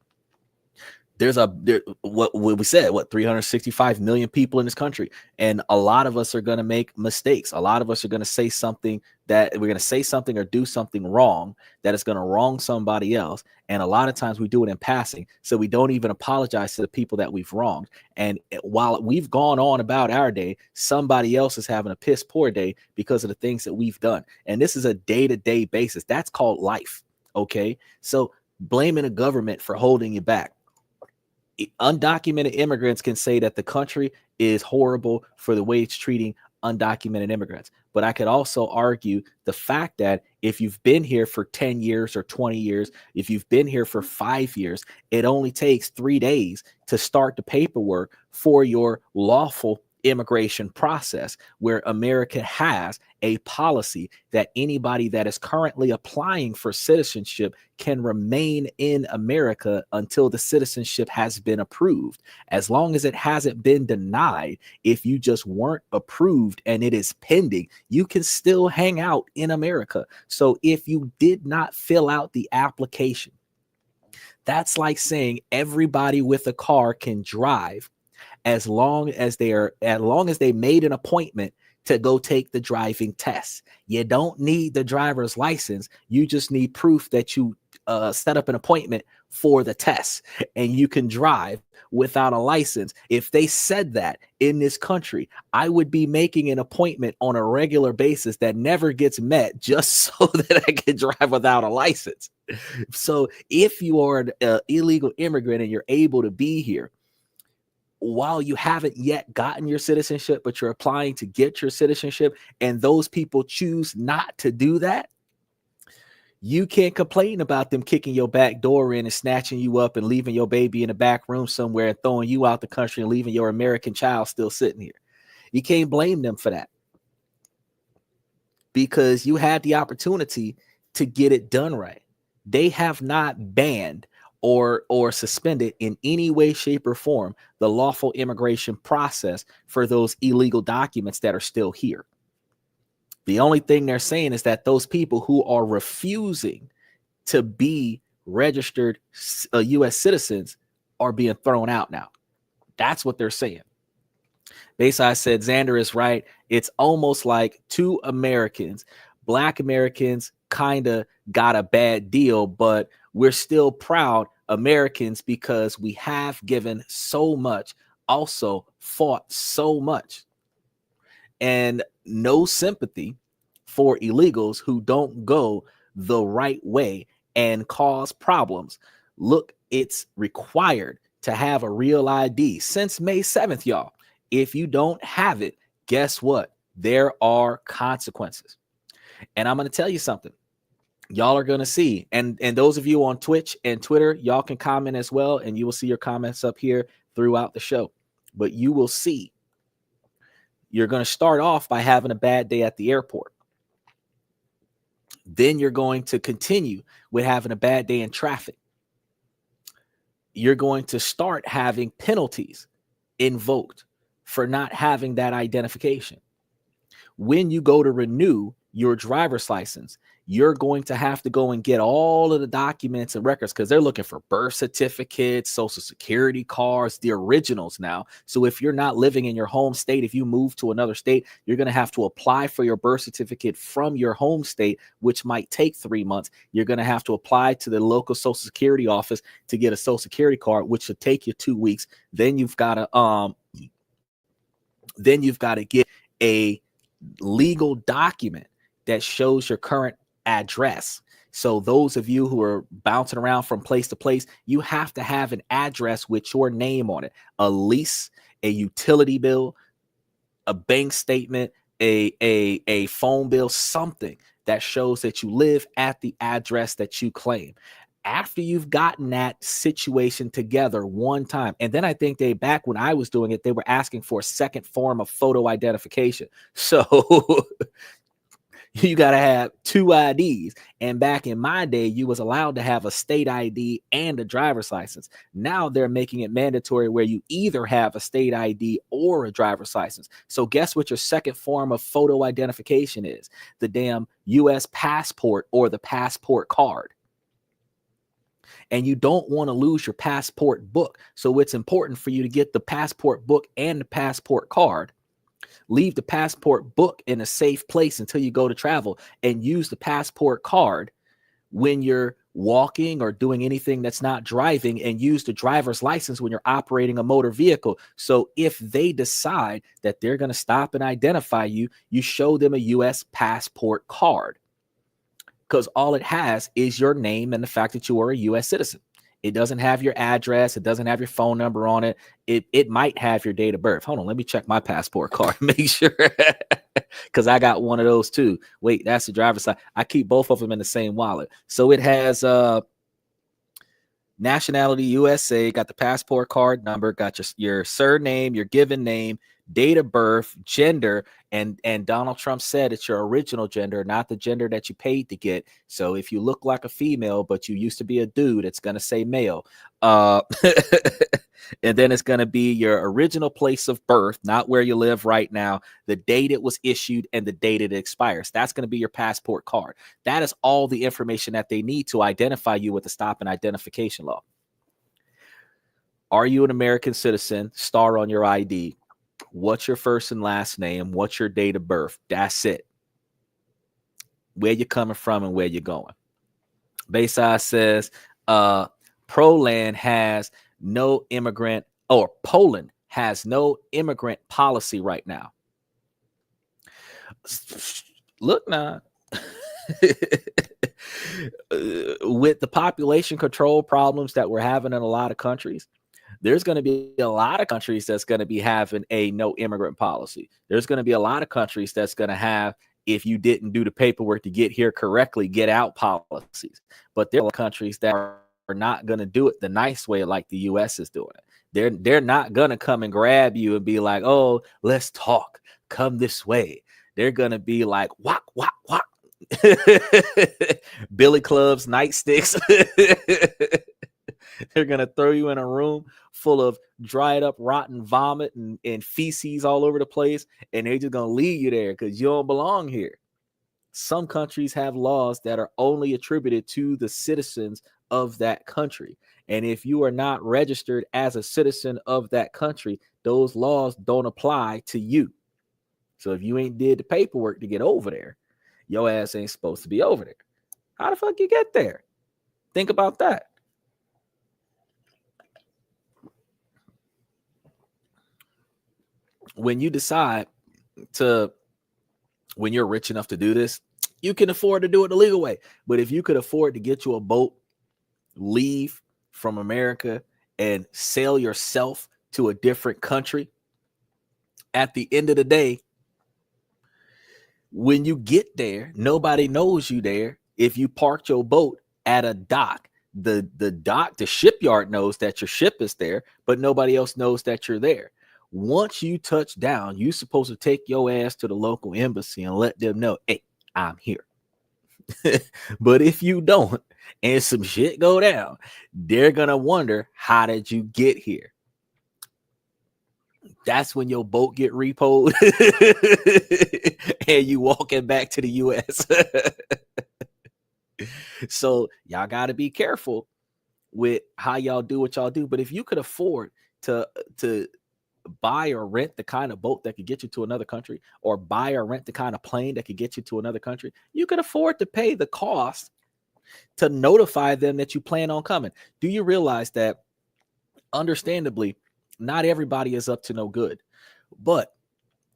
what we said, what 365 million people in this country, and a lot of us are going to make mistakes. A lot of us are going to say something that we're going to say something or do something wrong that is going to wrong somebody else, and a lot of times we do it in passing, so we don't even apologize to the people that we've wronged. And while we've gone on about our day, somebody else is having a piss poor day because of the things that we've done. And this is a day-to-day basis. That's called life. Okay, so blaming a government for holding you back. Undocumented immigrants can say that the country is horrible for the way it's treating undocumented immigrants. But I could also argue the fact that if you've been here for 10 years or 20 years, if you've been here for 5 years, it only takes 3 days to start the paperwork for your lawful immigration process, where America has a policy that anybody that is currently applying for citizenship can remain in America until the citizenship has been approved. As long as it hasn't been denied, if you just weren't approved and it is pending, you can still hang out in America. So if you did not fill out the application, that's like saying everybody with a car can drive as long as they made an appointment to go take the driving test. You don't need the driver's license. You just need proof that you set up an appointment for the test, and you can drive without a license. If they said that in this country, I would be making an appointment on a regular basis that never gets met just so that I can drive without a license. So if you are an illegal immigrant and you're able to be here, while you haven't yet gotten your citizenship, but you're applying to get your citizenship, and those people choose not to do that, you can't complain about them kicking your back door in and snatching you up and leaving your baby in the back room somewhere and throwing you out the country and leaving your American child still sitting here. You can't blame them for that, because you had the opportunity to get it done right. They have not banned or suspended in any way, shape, or form the lawful immigration process for those illegal documents that are still here. The only thing they're saying is that those people who are refusing to be registered U.S. citizens are being thrown out now. That's what they're saying. Basically, I said Xander is right. It's almost like two Americans, Black Americans, kind of got a bad deal, but we're still proud Americans because we have given so much, also fought so much, and no sympathy for illegals who don't go the right way and cause problems. Look, it's required to have a real ID since May 7th, y'all. If you don't have it, guess what? There are consequences. And I'm going to tell you something. Y'all are going to see, and those of you on Twitch and Twitter, y'all can comment as well, and you will see your comments up here throughout the show. But you will see, you're going to start off by having a bad day at the airport. Then you're going to continue with having a bad day in traffic. You're going to start having penalties invoked for not having that identification. When you go to renew your driver's license, you're going to have to go and get all of the documents and records, because they're looking for birth certificates, social security cards, the originals now. So if you're not living in your home state, if you move to another state, you're going to have to apply for your birth certificate from your home state, which might take 3 months. You're going to have to apply to the local social security office to get a social security card, which should take you 2 weeks. Then you've got to get a legal document that shows your current address. So those of you who are bouncing around from place to place, you have to have an address with your name on it, a lease, a utility bill, a bank statement, a phone bill, something that shows that you live at the address that you claim. After you've gotten that situation together one time, and then I think back when I was doing it, they were asking for a second form of photo identification. So you got to have 2 IDs. And back in my day, you was allowed to have a state ID and a driver's license. Now they're making it mandatory where you either have a state ID or a driver's license. So guess what your second form of photo identification is? The damn U.S. passport or the passport card. and you don't want to lose your passport book. So it's important for you to get the passport book and the passport card. Leave the passport book in a safe place until you go to travel, and use the passport card when you're walking or doing anything that's not driving, and use the driver's license when you're operating a motor vehicle. So if they decide that they're going to stop and identify you, you show them a U.S. passport card, because all it has is your name and the fact that you are a U.S. citizen. It doesn't have your address. It doesn't have your phone number on it. It might have your date of birth. Hold on, let me check my passport card, make sure, because I got one of those too. Wait, that's the driver's side. I keep both of them in the same wallet. So it has nationality USA, got the passport card number, got your surname, your given name, date of birth, gender, and Donald Trump said it's your original gender, not the gender that you paid to get. So if you look like a female but you used to be a dude, it's going to say male. And then it's going to be your original place of birth, not where you live right now, the date it was issued, and the date it expires. That's going to be your passport card. That is all the information that they need to identify you with the stop and identification law. Are you an American citizen? Star on your ID. What's your first and last name? What's your date of birth? That's it. Where you coming from and where you going. Bayside says Poland has no immigrant, or Poland has no immigrant policy right now. Look now, with the population control problems that we're having in a lot of countries, there's going to be a lot of countries that's going to be having a no immigrant policy. There's going to be a lot of countries that's going to have, if you didn't do the paperwork to get here correctly, get out policies. But there are countries that are not going to do it the nice way like the U.S. is doing it. They're not going to come and grab you and be like, oh, let's talk. Come this way. They're going to be like, whack, whack, whack. Billy clubs, nightsticks. They're going to throw you in a room full of dried up, rotten vomit and feces all over the place. And they're just going to leave you there because you don't belong here. Some countries have laws that are only attributed to the citizens of that country. And if you are not registered as a citizen of that country, those laws don't apply to you. So if you ain't did the paperwork to get over there, your ass ain't supposed to be over there. How the fuck you get there? Think about that. When you decide to, when you're rich enough to do this, you can afford to do it the legal way. But if you could afford to get you a boat, leave from America and sail yourself to a different country, at the end of the day, when you get there, nobody knows you there. If you parked your boat at a dock, the dock, the shipyard knows that your ship is there, but nobody else knows that you're there. Once you touch down, you're supposed to take your ass to the local embassy and let them know, hey, I'm here. But if you don't, and some shit go down, they're going to wonder, how did you get here? That's when your boat get repoed and you walking back to the U.S. So y'all got to be careful with how y'all do what y'all do. But if you could afford to buy or rent the kind of boat that could get you to another country, or buy or rent the kind of plane that could get you to another country, you could afford to pay the cost to notify them that you plan on coming. Do you realize that, understandably, not everybody is up to no good, but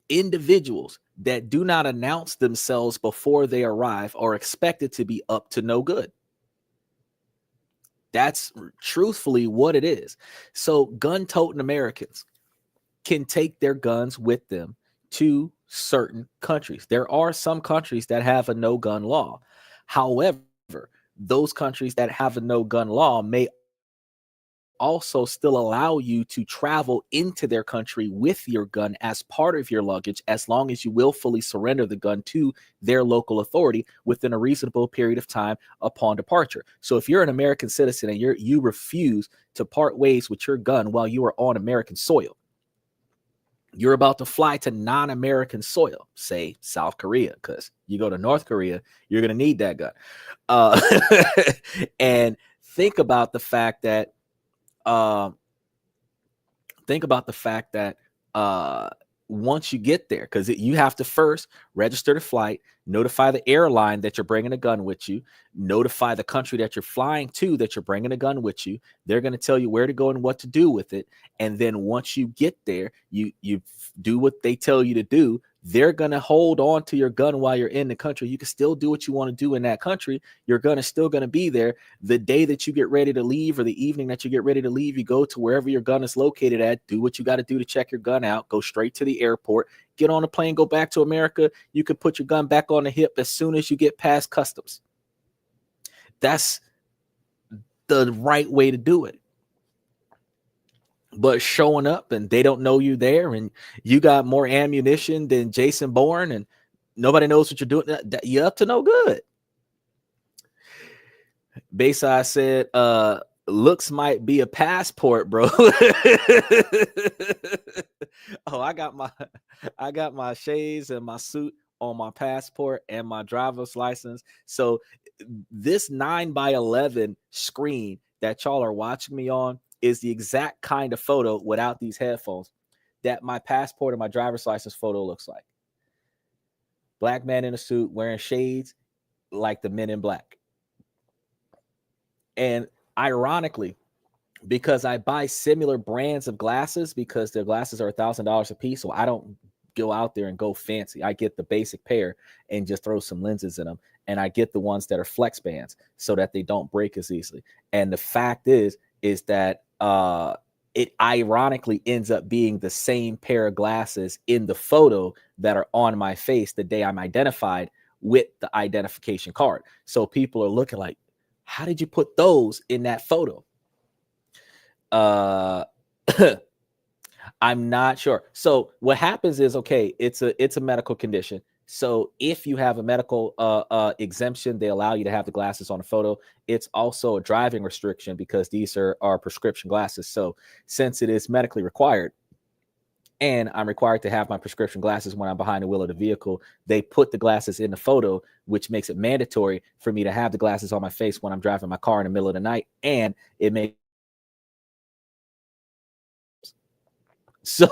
individuals that do not announce themselves before they arrive are expected to be up to no good. That's truthfully what it is. So gun-toting Americans can take their guns with them to certain countries. There are some countries that have a no-gun law. However, those countries that have a no-gun law may also still allow you to travel into their country with your gun as part of your luggage, as long as you willfully surrender the gun to their local authority within a reasonable period of time upon departure. So if you're an American citizen and you refuse to part ways with your gun while you are on American soil, you're about to fly to non-American soil, say South Korea, because you go to North Korea, you're going to need that gun. And think about the fact that think about the fact that once you get there, because you have to first register the flight, notify the airline that you're bringing a gun with you, notify the country that you're flying to that you're bringing a gun with you. They're going to tell you where to go and what to do with it. And then once you get there, you do what they tell you to do. They're going to hold on to your gun while you're in the country. You can still do what you want to do in that country. Your gun is still going to be there. The day that you get ready to leave, or the evening that you get ready to leave, you go to wherever your gun is located at, do what you got to do to check your gun out, go straight to the airport, get on a plane, go back to America. You can put your gun back on the hip as soon as you get past customs. That's the right way to do it. But showing up and they don't know you there, and you got more ammunition than Jason Bourne, and nobody knows what you're doing, you're up to no good. Bayside said, looks might be a passport, bro. Oh, I got my shades and my suit on my passport and my driver's license. So this 9x11 screen that y'all are watching me on is the exact kind of photo without these headphones that my passport and my driver's license photo looks like. Black man in a suit wearing shades like the Men in Black. And ironically, because I buy similar brands of glasses, because their glasses are $1,000 a piece, so I don't go out there and go fancy. I get the basic pair and just throw some lenses in them. And I get the ones that are flex bands so that they don't break as easily. And the fact is that it ironically ends up being the same pair of glasses in the photo that are on my face the day I'm identified with the identification card. So people are looking like, how did you put those in that photo? I'm not sure. So what happens is, okay, it's a medical condition. So if you have a medical exemption, they allow you to have the glasses on a photo. It's also a driving restriction because these are prescription glasses. So since it is medically required, and I'm required to have my prescription glasses when I'm behind the wheel of the vehicle, they put the glasses in the photo, which makes it mandatory for me to have the glasses on my face when I'm driving my car in the middle of the night. And it makes so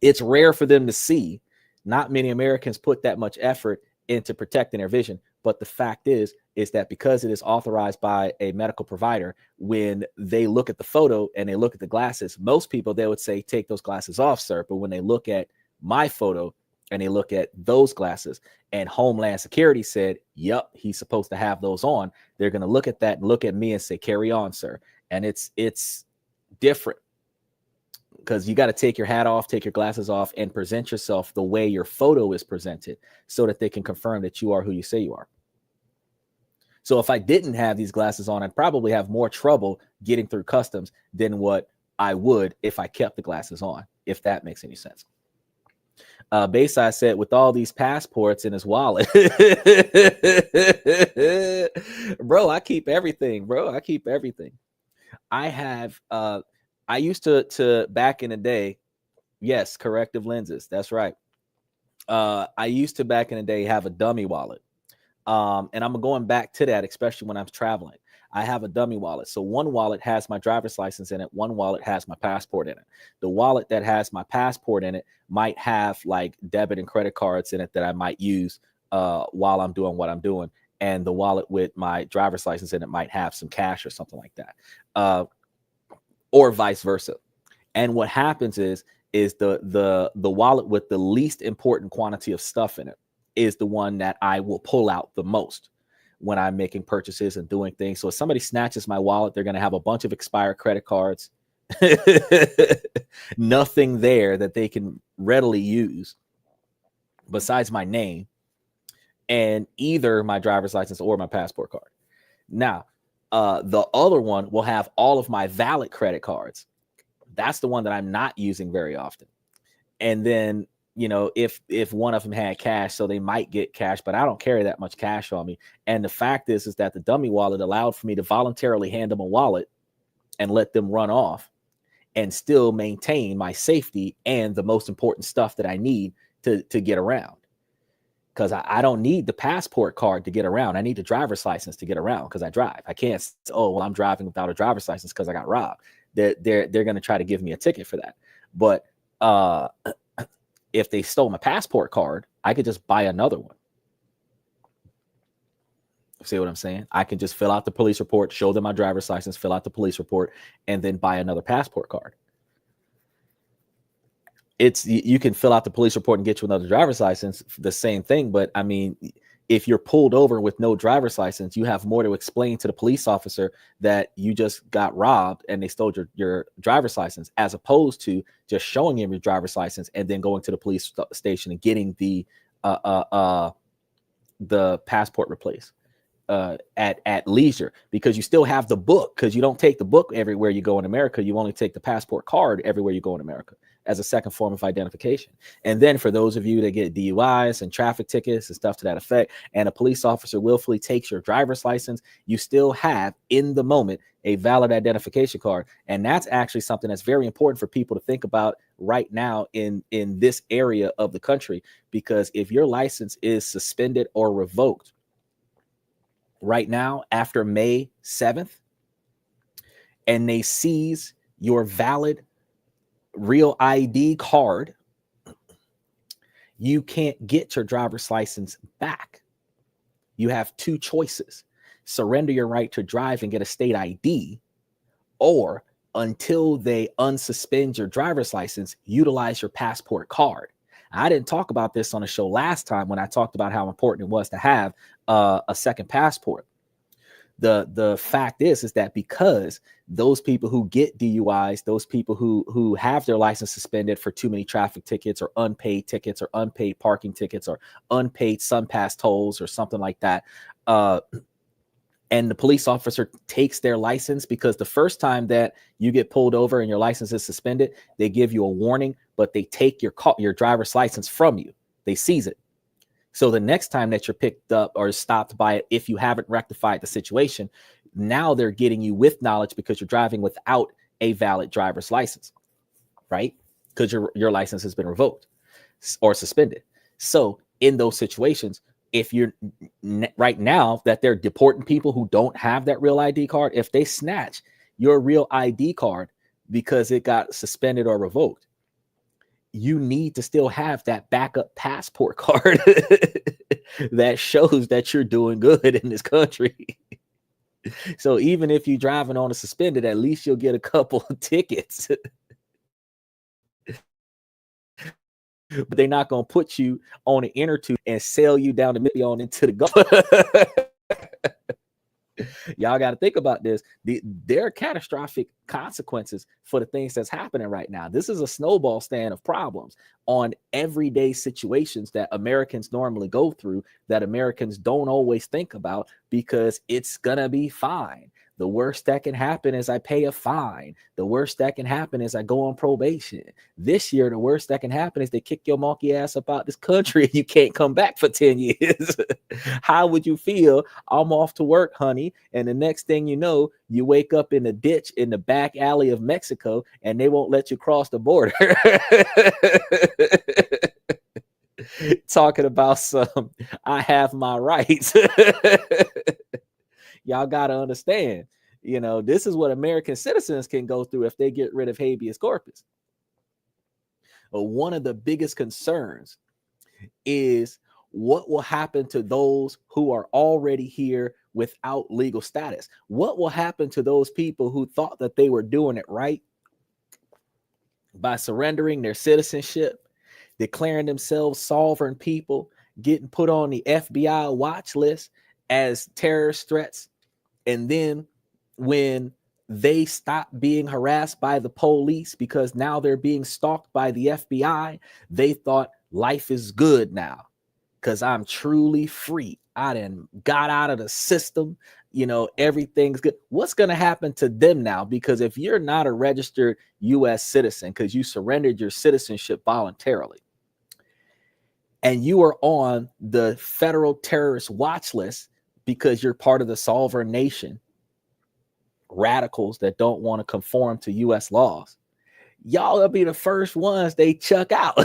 it's rare for them to see. Not many Americans put that much effort into protecting their vision. But the fact is that because it is authorized by a medical provider, when they look at the photo and they look at the glasses, most people, they would say, take those glasses off, sir. But when they look at my photo and they look at those glasses, and Homeland Security said, yep, he's supposed to have those on, they're going to look at that and look at me and say, carry on, sir. And it's different, because you got to take your hat off, take your glasses off, and present yourself the way your photo is presented so that they can confirm that you are who you say you are. So if I didn't have these glasses on, I'd probably have more trouble getting through customs than what I would if I kept the glasses on, if that makes any sense. Bayside said, with all these passports in his wallet, bro, I keep everything, bro. I keep everything. I have, I used to back in the day, yes, corrective lenses. That's right. I used to back in the day have a dummy wallet. And I'm going back to that, especially when I'm traveling. I have a dummy wallet. So one wallet has my driver's license in it. One wallet has my passport in it. The wallet that has my passport in it might have like debit and credit cards in it that I might use while I'm doing what I'm doing. And the wallet with my driver's license in it might have some cash or something like that. Or vice versa. And what happens is the wallet with the least important quantity of stuff in it is the one that I will pull out the most when I'm making purchases and doing things. So if somebody snatches my wallet, they're going to have a bunch of expired credit cards, nothing there that they can readily use besides my name and either my driver's license or my passport card. Now, the other one will have all of my valid credit cards. That's the one that I'm not using very often. And then, you know, if one of them had cash, so they might get cash, but I don't carry that much cash on me. And the fact is that the dummy wallet allowed for me to voluntarily hand them a wallet and let them run off and still maintain my safety and the most important stuff that I need to get around. because I don't need the passport card to get around. I need the driver's license to get around because I drive. I can't, oh, well, I'm driving without a driver's license because I got robbed. They're going to try to give me a ticket for that. But if they stole my passport card, I could just buy another one. See what I'm saying? I can just fill out the police report, show them my driver's license, fill out the police report, and then buy another passport card. You can fill out the police report and get you another driver's license, the same thing. But I mean, if you're pulled over with no driver's license, you have more to explain to the police officer that you just got robbed and they stole your driver's license, as opposed to just showing him your driver's license and then going to the police station and getting the passport replaced at leisure, because you still have the book, because you don't take the book everywhere you go in America. You only take the passport card everywhere you go in America as a second form of identification. And then for those of you that get DUIs and traffic tickets and stuff to that effect, and a police officer willfully takes your driver's license, you still have in the moment a valid identification card. And that's actually something that's very important for people to think about right now in this area of the country, because if your license is suspended or revoked right now after May 7th, and they seize your valid real ID card, you can't get your driver's license back. You have two choices: surrender your right to drive and get a state ID, or until they unsuspend your driver's license, utilize your passport card. I didn't talk about this on the show last time when I talked about how important it was to have a second passport. The fact is that because those people who get DUIs, those people who have their license suspended for too many traffic tickets or unpaid parking tickets or unpaid SunPass tolls or something like that, and the police officer takes their license, because the first time that you get pulled over and your license is suspended, they give you a warning, but they take your driver's license from you. They seize it. So the next time that you're picked up or stopped by it, if you haven't rectified the situation, now they're getting you with knowledge because you're driving without a valid driver's license, right? Because your license has been revoked or suspended. So in those situations, if you're right now that they're deporting people who don't have that real ID card, if they snatch your real ID card because it got suspended or revoked, you need to still have that backup passport card that shows that you're doing good in this country. So even if you're driving on a suspended, at least you'll get a couple of tickets. But they're not going to put you on an inner tube and sail you down the Mississippi on into the Gulf. Y'all got to think about this. There are catastrophic consequences for the things that's happening right now. This is a snowball stand of problems on everyday situations that Americans normally go through, that Americans don't always think about, because it's going to be fine. The worst that can happen is I pay a fine. The worst that can happen is I go on probation. This year, the worst that can happen is they kick your monkey ass up out this country and you can't come back for 10 years. How would you feel? I'm off to work, honey. And the next thing you know, you wake up in a ditch in the back alley of Mexico and they won't let you cross the border. Talking about some, I have my rights. Y'all got to understand, this is what American citizens can go through if they get rid of habeas corpus. One of the biggest concerns is what will happen to those who are already here without legal status. What will happen to those people who thought that they were doing it right by surrendering their citizenship, declaring themselves sovereign people, getting put on the FBI watch list as terrorist threats? And then when they stop being harassed by the police because now they're being stalked by the FBI, they thought life is good now because I'm truly free. I done got out of the system. Everything's good. What's going to happen to them now? Because if you're not a registered U.S. citizen because you surrendered your citizenship voluntarily, and you are on the federal terrorist watch list because you're part of the sovereign nation, radicals that don't want to conform to U.S. laws, y'all will be the first ones they chuck out.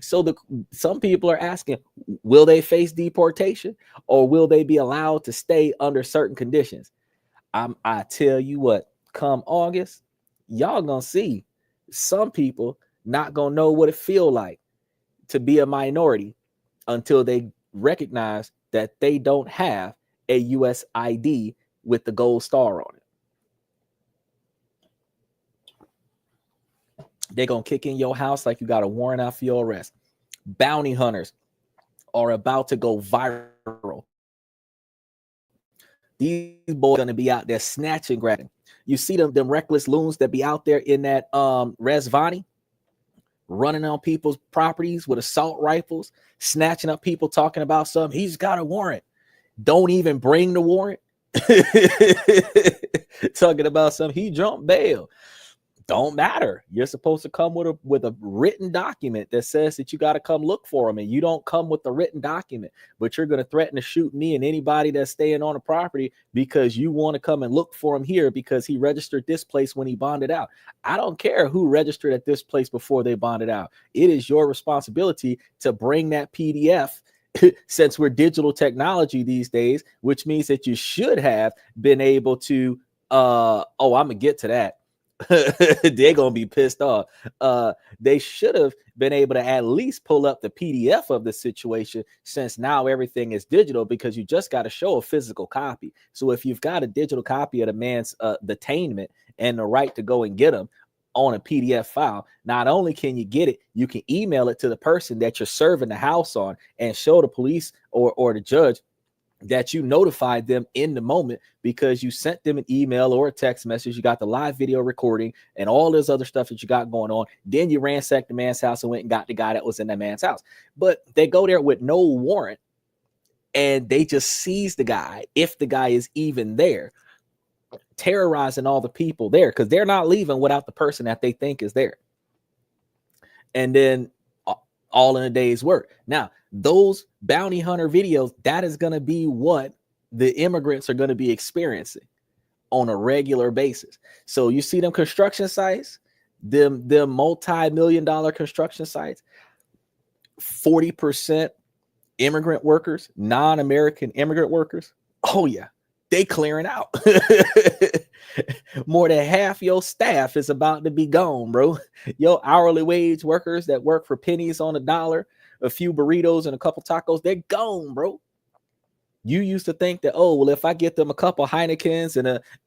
So some people are asking, will they face deportation or will they be allowed to stay under certain conditions? I tell you what, come August, y'all gonna see some people not gonna know what it feel like to be a minority until they recognize that they don't have a US ID with the gold star on it. They're gonna kick in your house like you got a warrant out for your arrest. Bounty hunters are about to go viral. These boys gonna be out there snatching, grabbing. You see them reckless loons that be out there in that Res Vani, running on people's properties with assault rifles, snatching up people, talking about something. He's got a warrant. Don't even bring the warrant. Talking about something. He jumped bail. Don't matter. You're supposed to come with a written document that says that you got to come look for him, and you don't come with the written document, but you're going to threaten to shoot me and anybody that's staying on the property because you want to come and look for him here because he registered this place when he bonded out. I don't care who registered at this place before they bonded out. It is your responsibility to bring that PDF. Since we're digital technology these days, which means that you should have been able to I'm gonna get to that. They're gonna be pissed off. They should have been able to at least pull up the PDF of the situation, since now everything is digital, because you just got to show a physical copy. So if you've got a digital copy of the man's detainment and the right to go and get him on a PDF file, not only can you get it, you can email it to the person that you're serving the house on and show the police or the judge that you notified them in the moment because you sent them an email or a text message. You got the live video recording and all this other stuff that you got going on. Then you ransacked the man's house and went and got the guy that was in that man's house. But they go there with no warrant and they just seize the guy, if the guy is even there, terrorizing all the people there, because they're not leaving without the person that they think is there. And then all in a day's work. Now, those bounty hunter videos, that is going to be what the immigrants are going to be experiencing on a regular basis. So you see them construction sites, them multi-million-dollar construction sites, 40% immigrant workers, non-American immigrant workers. Oh yeah, they clearing out. More than half your staff is about to be gone, bro. Your hourly wage workers that work for pennies on a dollar, a few burritos and a couple tacos, they're gone, bro. You used to think that, oh, well, if I get them a couple Heinekens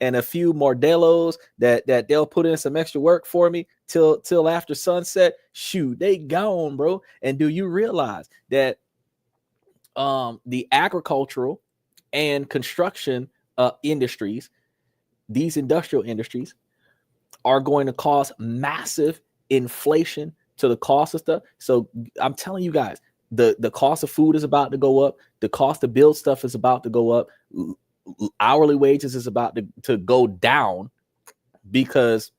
and a few Modelos, that they'll put in some extra work for me till after sunset. Shoot, they gone, bro. And do you realize that the agricultural and construction industries, these industrial industries, are going to cause massive inflation to the cost of stuff. So I'm telling you guys, the cost of food is about to go up. The cost to build stuff is about to go up. Hourly wages is about to go down, because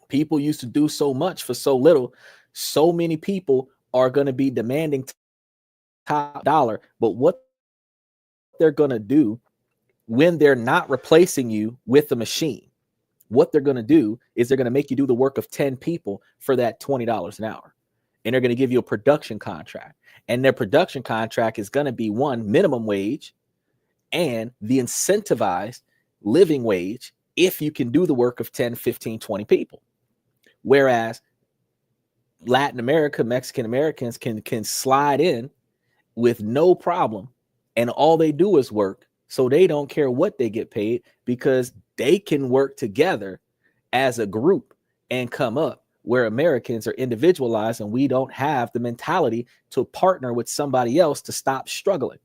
people used to do so much for so little. So many people are going to be demanding top dollar. But what they're going to do when they're not replacing you with a machine, what they're going to do is they're going to make you do the work of 10 people for that $20 an hour. And they're going to give you a production contract. And their production contract is going to be one, minimum wage, and the incentivized living wage if you can do the work of 10, 15, 20 people. Whereas Latin America, Mexican Americans can slide in with no problem, and all they do is work. So they don't care what they get paid, because they can work together as a group and come up, where Americans are individualized and we don't have the mentality to partner with somebody else to stop struggling.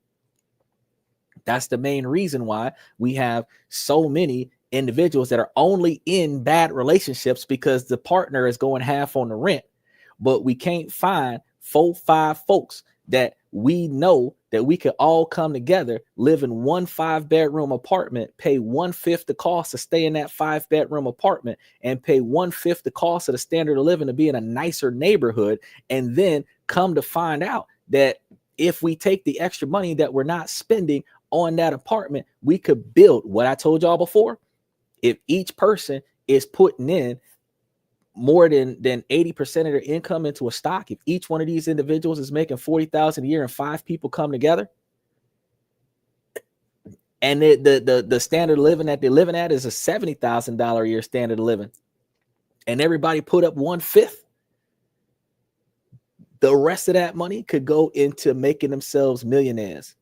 That's the main reason why we have so many individuals that are only in bad relationships, because the partner is going half on the rent, but we can't find 4-5 folks that we know that we could all come together, live in one 5-bedroom apartment, pay 1/5 the cost to stay in that 5-bedroom apartment, and pay 1/5 the cost of the standard of living to be in a nicer neighborhood. And then come to find out that if we take the extra money that we're not spending on that apartment, we could build what I told y'all before. If each person is putting in more than 80% of their income into a stock, if each one of these individuals is making 40,000 a year and 5 people come together, and the standard of living that they're living at is a $70,000 a year standard of living, and everybody put up 1/5, the rest of that money could go into making themselves millionaires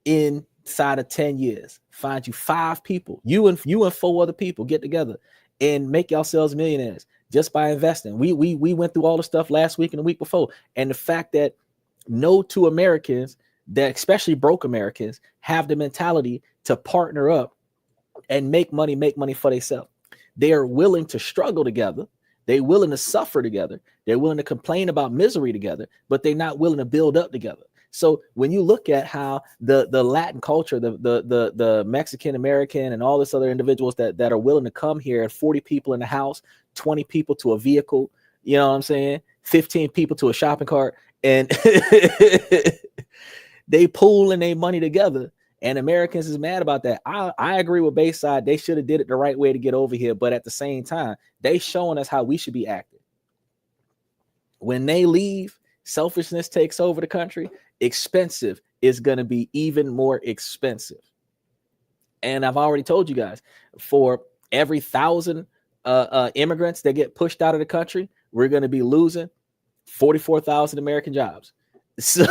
inside of 10 years. Find you 5 people, you and 4 other people, get together and make yourselves millionaires just by investing. We went through all the stuff last week and the week before, and the fact that no 2 Americans, that especially broke Americans, have the mentality to partner up and make money for themselves. They are willing to struggle together. They're willing to suffer together. They're willing to complain about misery together, but they're not willing to build up together. So when you look at how the Latin culture, the Mexican American and all this other individuals that are willing to come here, and 40 people in the house, 20 people to a vehicle, you know what I'm saying? 15 people to a shopping cart, and they pooling their money together. And Americans is mad about that. I agree with Bayside. They should have did it the right way to get over here. But at the same time, they showing us how we should be acting. When they leave, selfishness takes over the country. Expensive is going to be even more expensive. And I've already told you guys, for every 1,000 immigrants that get pushed out of the country, we're going to be losing 44,000 American jobs. So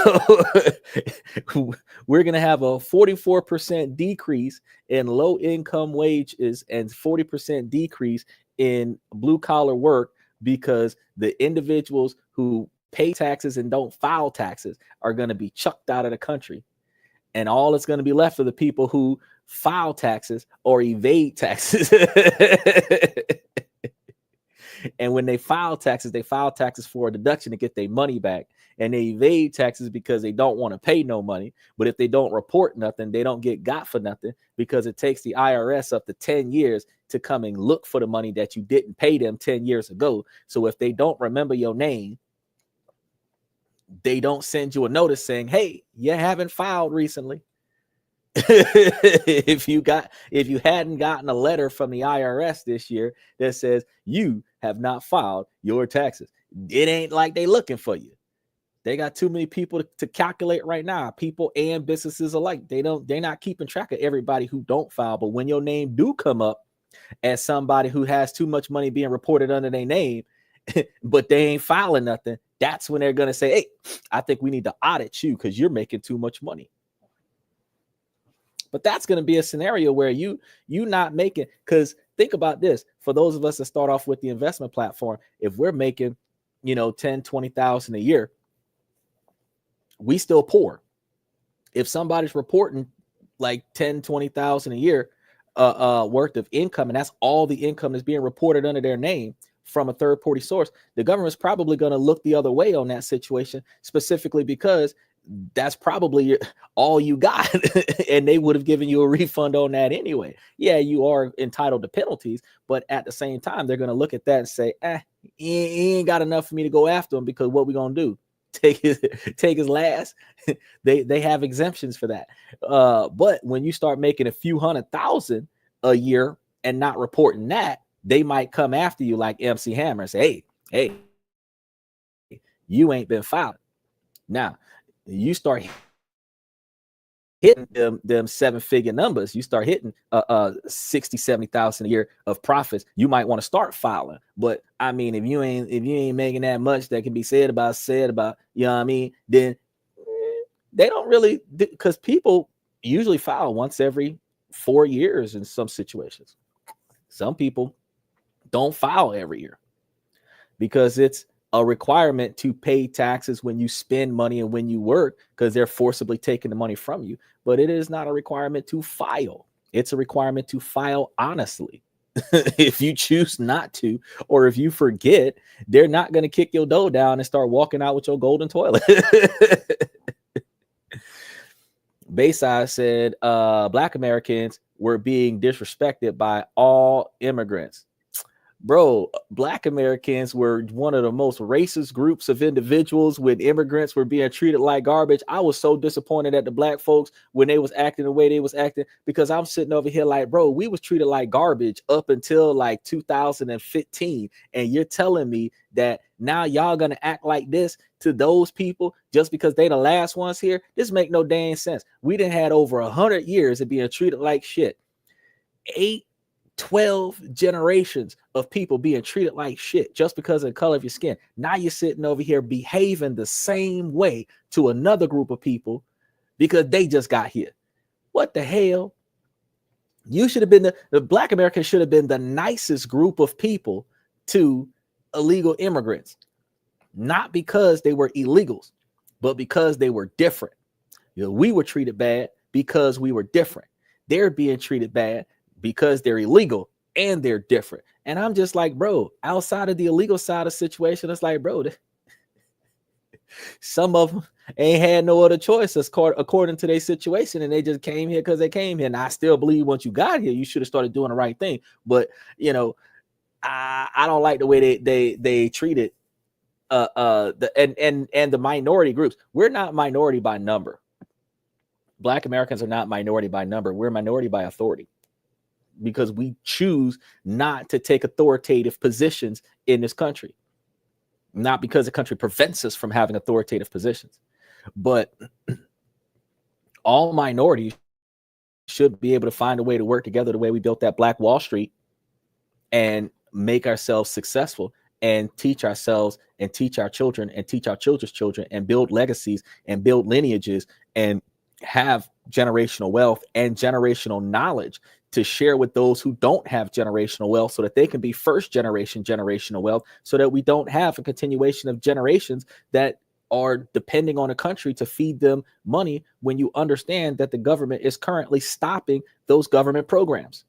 we're going to have a 44% decrease in low income wages and 40% decrease in blue collar work, because the individuals who pay taxes and don't file taxes are going to be chucked out of the country. And all that's going to be left are the people who file taxes or evade taxes. And when they file taxes for a deduction to get their money back. And they evade taxes because they don't want to pay no money. But if they don't report nothing, they don't get got for nothing, because it takes the IRS up to 10 years to come and look for the money that you didn't pay them 10 years ago. So if they don't remember your name, they don't send you a notice saying, hey, you haven't filed recently. If you hadn't gotten a letter from the IRS this year that says you have not filed your taxes, it ain't like they looking for you. They got too many people to calculate right now, people and businesses alike. They're not keeping track of everybody who don't file. But when your name do come up as somebody who has too much money being reported under their name, but they ain't filing nothing, that's when they're going to say, hey, I think we need to audit you because you're making too much money. But that's going to be a scenario where you not making, because think about this, for those of us that start off with the investment platform, if we're making, 10, 20,000 a year, we still poor. If somebody's reporting like 10, 20,000 a year worth of income, and that's all the income that's being reported under their name from a third party source, the government's probably going to look the other way on that situation, specifically because that's probably all you got. And they would have given you a refund on that anyway. Yeah, you are entitled to penalties, but at the same time, they're going to look at that and say, he ain't got enough for me to go after him, because what we going to do? Take his last. They have exemptions for that. But when you start making a few $100,000 a year and not reporting that, they might come after you like MC Hammer and say, hey, you ain't been filing. Now you start hitting them 7-figure numbers. You start hitting 60, 70,000 a year of profits. You might want to start filing. But I mean, if you ain't making that much that can be said about, you know what I mean, then they don't really, because people usually file once every 4 years in some situations. Some people don't file every year because it's a requirement to pay taxes when you spend money and when you work, because they're forcibly taking the money from you. But it is not a requirement to file. It's a requirement to file honestly. If you choose not to, or if you forget, they're not going to kick your dough down and start walking out with your golden toilet. Bayside said Black Americans were being disrespected by all immigrants. bro, Black Americans were one of the most racist groups of individuals when immigrants were being treated like garbage. I was so disappointed at the Black folks when they was acting the way they was acting, because I'm sitting over here like, bro, we was treated like garbage up until like 2015. And you're telling me that now y'all gonna act like this to those people just because they the last ones here? This make no dang sense. We done had over 100 years of being treated like shit. 12 generations of people being treated like shit just because of the color of your skin. Now you're sitting over here behaving the same way to another group of people because they just got here. What the hell? You should have been the Black Americans should have been the nicest group of people to illegal immigrants, not because they were illegals, but because they were different. You know, we were treated bad because we were different. They're being treated bad because they're illegal and they're different. And I'm just like, bro, outside of the illegal side of the situation, it's like, bro, some of them ain't had no other choice according to their situation, and they just came here because they came here. And I still believe once you got here, you should have started doing the right thing. But you know, I don't like the way they treated the minority groups. We're not minority by number. Black Americans are not minority by number. We're minority by authority, because we choose not to take authoritative positions in this country, not because the country prevents us from having authoritative positions. But all minorities should be able to find a way to work together the way we built that Black Wall Street and make ourselves successful and teach ourselves and teach our children and teach our children's children and build legacies and build lineages and have generational wealth and generational knowledge to share with those who don't have generational wealth, so that they can be first generation generational wealth, so that we don't have a continuation of generations that are depending on a country to feed them money, when you understand that the government is currently stopping those government programs.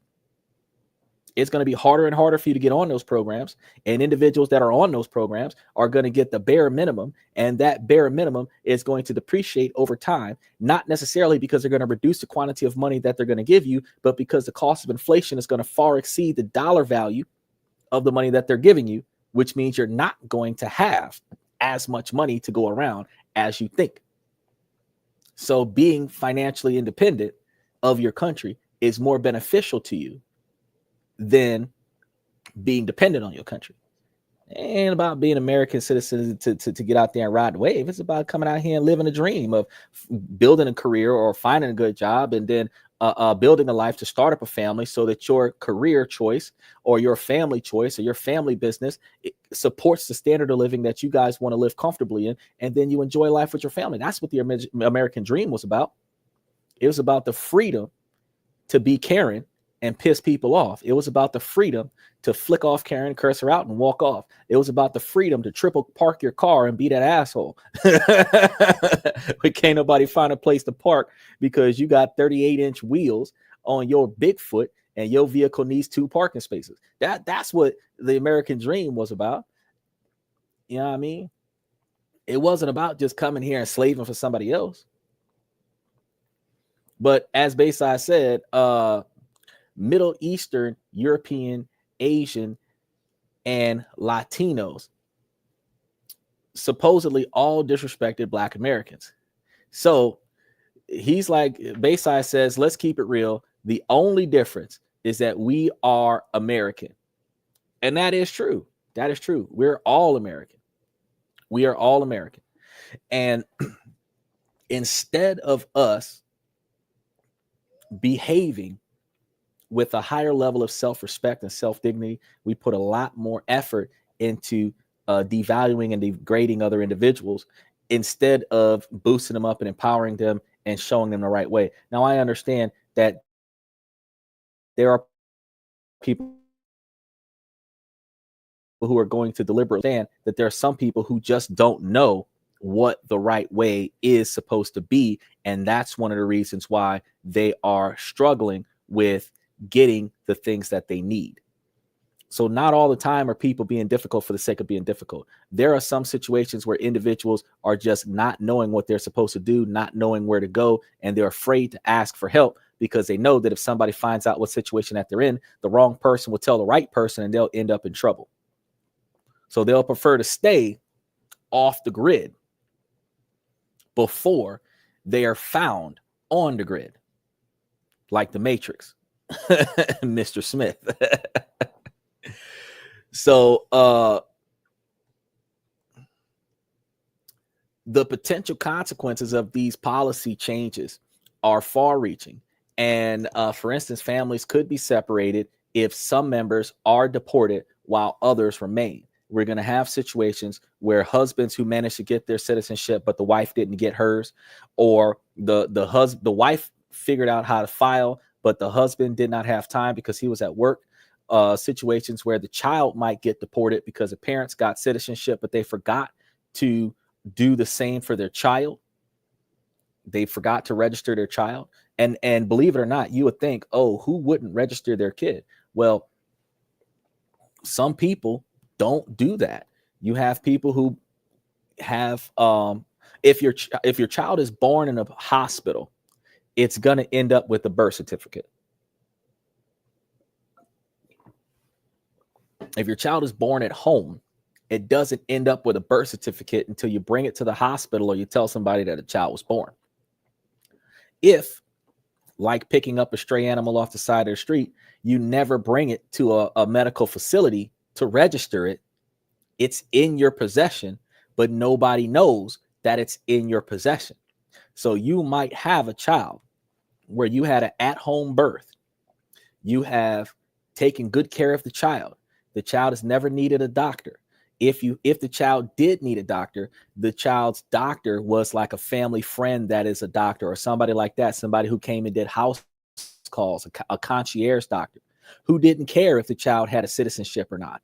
It's going to be harder and harder for you to get on those programs, and individuals that are on those programs are going to get the bare minimum, and that bare minimum is going to depreciate over time, not necessarily because they're going to reduce the quantity of money that they're going to give you, but because the cost of inflation is going to far exceed the dollar value of the money that they're giving you, which means you're not going to have as much money to go around as you think. So being financially independent of your country is more beneficial to you than being dependent on your country. It ain't about being American citizens to get out there and ride the wave. It's about coming out here and living a dream of building a career or finding a good job, and then building a life to start up a family, so that your career choice or your family choice or your family business supports the standard of living that you guys want to live comfortably in, and then you enjoy life with your family. That's what the American dream was about. It was about the freedom to be Karen and piss people off. It was about the freedom to flick off Karen, curse her out, and walk off. It was about the freedom to triple park your car and be that asshole. We can't nobody find a place to park because you got 38-inch wheels on your Bigfoot and your vehicle needs 2 parking spaces. That's what the American dream was about. You know what I mean? It wasn't about just coming here and slaving for somebody else. But as Bayside said, Middle Eastern, European, Asian, and Latinos supposedly all disrespected Black Americans. So he's like, Bayside says, let's keep it real. The only difference is that we are American. And that is true. That is true. We're all American. We are all American. And instead of us behaving with a higher level of self-respect and self-dignity, we put a lot more effort into devaluing and degrading other individuals instead of boosting them up and empowering them and showing them the right way. Now, I understand that there are people who are going to deliberately stand, that there are some people who just don't know what the right way is supposed to be. And that's one of the reasons why they are struggling with getting the things that they need. So not all the time are people being difficult for the sake of being difficult. There are some situations where individuals are just not knowing what they're supposed to do, not knowing where to go, and they're afraid to ask for help because they know that if somebody finds out what situation that they're in, the wrong person will tell the right person and they'll end up in trouble. So they'll prefer to stay off the grid before they are found on the grid, like the Matrix, Mr. Smith. So the potential consequences of these policy changes are far-reaching. And for instance, families could be separated if some members are deported while others remain. We're going to have situations where husbands who managed to get their citizenship, but the wife didn't get hers, or the wife figured out how to file, but the husband did not have time because he was at work. Situations where the child might get deported because the parents got citizenship, but they forgot to do the same for their child. They forgot to register their child. And believe it or not, you would think, oh, who wouldn't register their kid? Well, some people don't do that. You have people who have if your child is born in a hospital, it's going to end up with a birth certificate. If your child is born at home, it doesn't end up with a birth certificate until you bring it to the hospital or you tell somebody that a child was born. If, like picking up a stray animal off the side of the street, you never bring it to a medical facility to register it, it's in your possession, but nobody knows that it's in your possession. So you might have a child where you had an at-home birth. You have taken good care of the child. The child has never needed a doctor. If the child did need a doctor, the child's doctor was like a family friend that is a doctor or somebody like that, somebody who came and did house calls, a concierge doctor who didn't care if the child had a citizenship or not,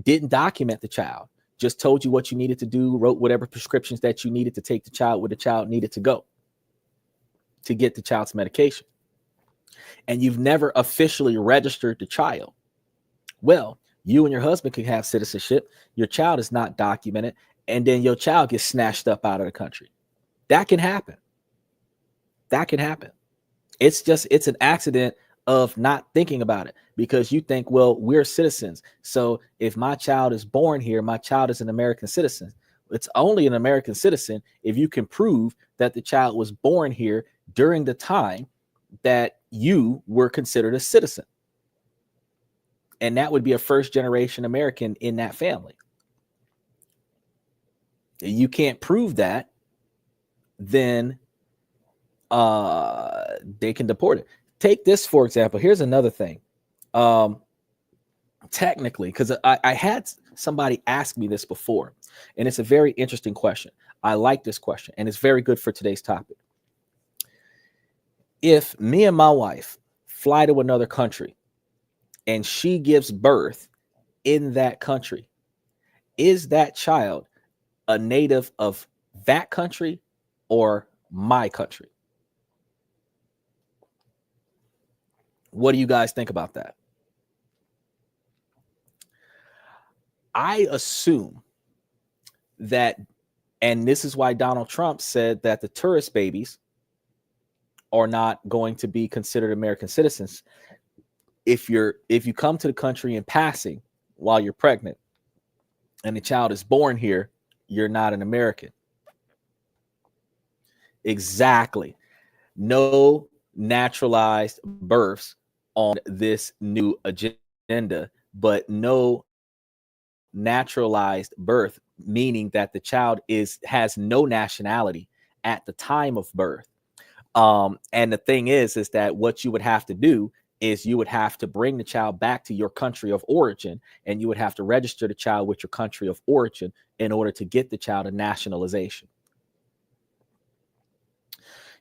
didn't document the child, just told you what you needed to do, wrote whatever prescriptions that you needed to take the child where the child needed to go to get the child's medication. And you've never officially registered the child. Well, you and your husband could have citizenship. Your child is not documented. And then your child gets snatched up out of the country. That can happen. That can happen. It's an accident of not thinking about it because you think, well, we're citizens. So if my child is born here, my child is an American citizen. It's only an American citizen if you can prove that the child was born here during the time that you were considered a citizen. And that would be a first generation American in that family. You can't prove that, then they can deport it. Take this, for example. Here's another thing. Technically, because I had somebody ask me this before, and it's a very interesting question. I like this question, and it's very good for today's topic. If me and my wife fly to another country and she gives birth in that country, is that child a native of that country or my country? What do you guys think about that? I assume that, and this is why Donald Trump said that the tourist babies are not going to be considered American citizens. If you come to the country in passing while you're pregnant and the child is born here, you're not an American. Exactly. No naturalized births on this new agenda, but no naturalized birth, meaning that the child has no nationality at the time of birth. And the thing is that what you would have to do is you would have to bring the child back to your country of origin, and you would have to register the child with your country of origin in order to get the child a nationalization.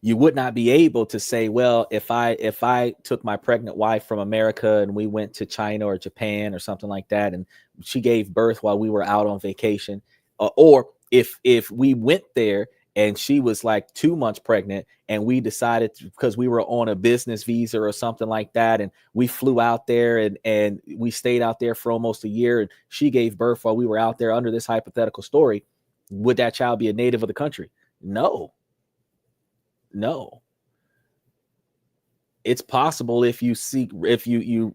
You would not be able to say, well, if I took my pregnant wife from America and we went to China or Japan or something like that, and she gave birth while we were out on vacation, or if we went there and she was like 2 months pregnant and we decided because we were on a business visa or something like that, and we flew out there and we stayed out there for almost a year and she gave birth while we were out there under this hypothetical story, would that child be a native of the country? No. it's possible if you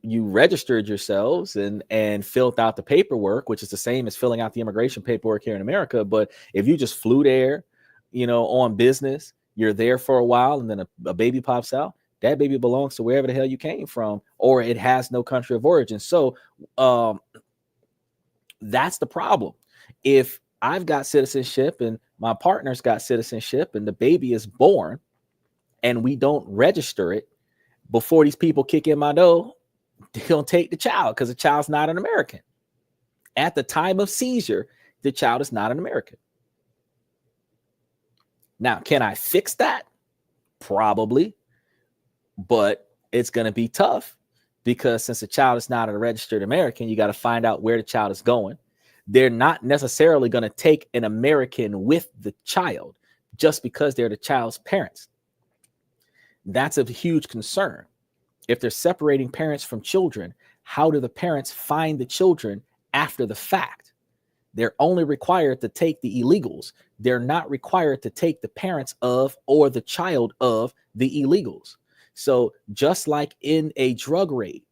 registered yourselves and filled out the paperwork, which is the same as filling out the immigration paperwork here in America. But if you just flew there, on business, you're there for a while, and then a baby pops out, that baby belongs to wherever the hell you came from, or it has no country of origin. So that's the problem. If I've got citizenship and my partner's got citizenship and the baby is born and we don't register it before these people kick in my door, they're going to take the child because the child's not an American. At the time of seizure, the child is not an American. Now, can I fix that? Probably, but it's going to be tough because since the child is not a registered American, you got to find out where the child is going. They're not necessarily going to take an American with the child just because they're the child's parents. That's a huge concern. If they're separating parents from children, how do the parents find the children after the fact? They're only required to take the illegals. They're not required to take the parents of or the child of the illegals. So just like in a drug raid,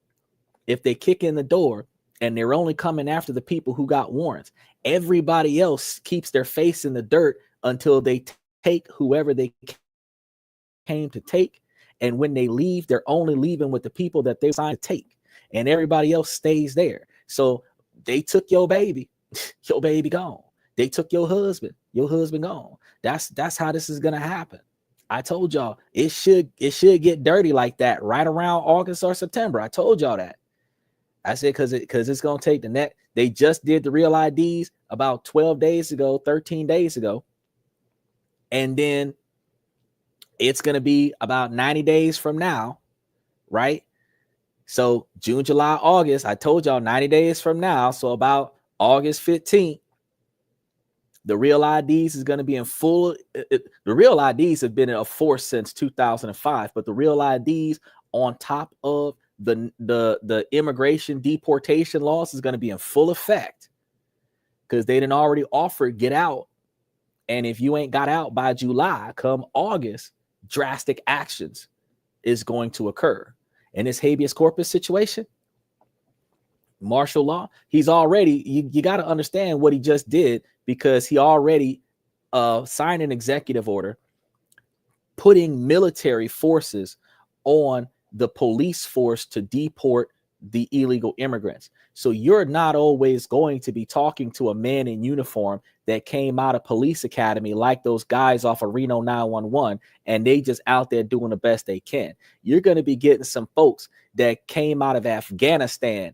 if they kick in the door and they're only coming after the people who got warrants, everybody else keeps their face in the dirt until they take whoever they came to take. And when they leave, they're only leaving with the people that they signed to take, and everybody else stays there. So they took your baby, your baby gone. They took your husband gone. That's how this is gonna happen. I told y'all it should get dirty like that right around August or September. I told y'all that. I said because it's gonna take the next. They just did the real IDs about 12 days ago, 13 days ago, and then it's going to be about 90 days from now, right? So June, July, August, I told y'all 90 days from now. So about August 15th, the real IDs is going to be in full. The real IDs have been in force since 2005, but the real IDs on top of the immigration deportation laws is going to be in full effect because they didn't already offer get out. And if you ain't got out by July, come August, drastic actions is going to occur. In this habeas corpus situation, martial law, he's already, you got to understand what he just did, because he already signed an executive order putting military forces on the police force to deport the illegal immigrants. So you're not always going to be talking to a man in uniform that came out of police academy like those guys off of Reno 911, and they just out there doing the best they can. You're going to be getting some folks that came out of Afghanistan.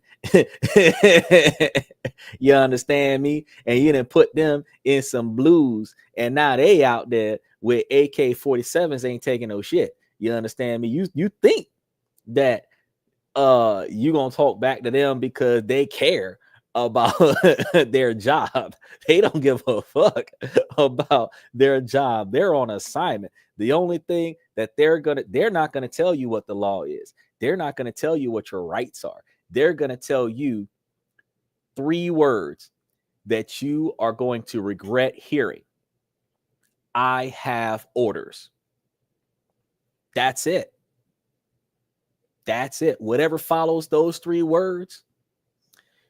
You understand me? And you didn't put them in some blues, and now they out there with AK-47s ain't taking no shit. You understand me? You think that you gonna talk back to them because they care about their job. They don't give a fuck about their job. They're on assignment. The only thing that they're not gonna tell you what the law is. They're not gonna tell you what your rights are. They're gonna tell you 3 words that you are going to regret hearing. I have orders. That's it. That's it. Whatever follows those 3 words,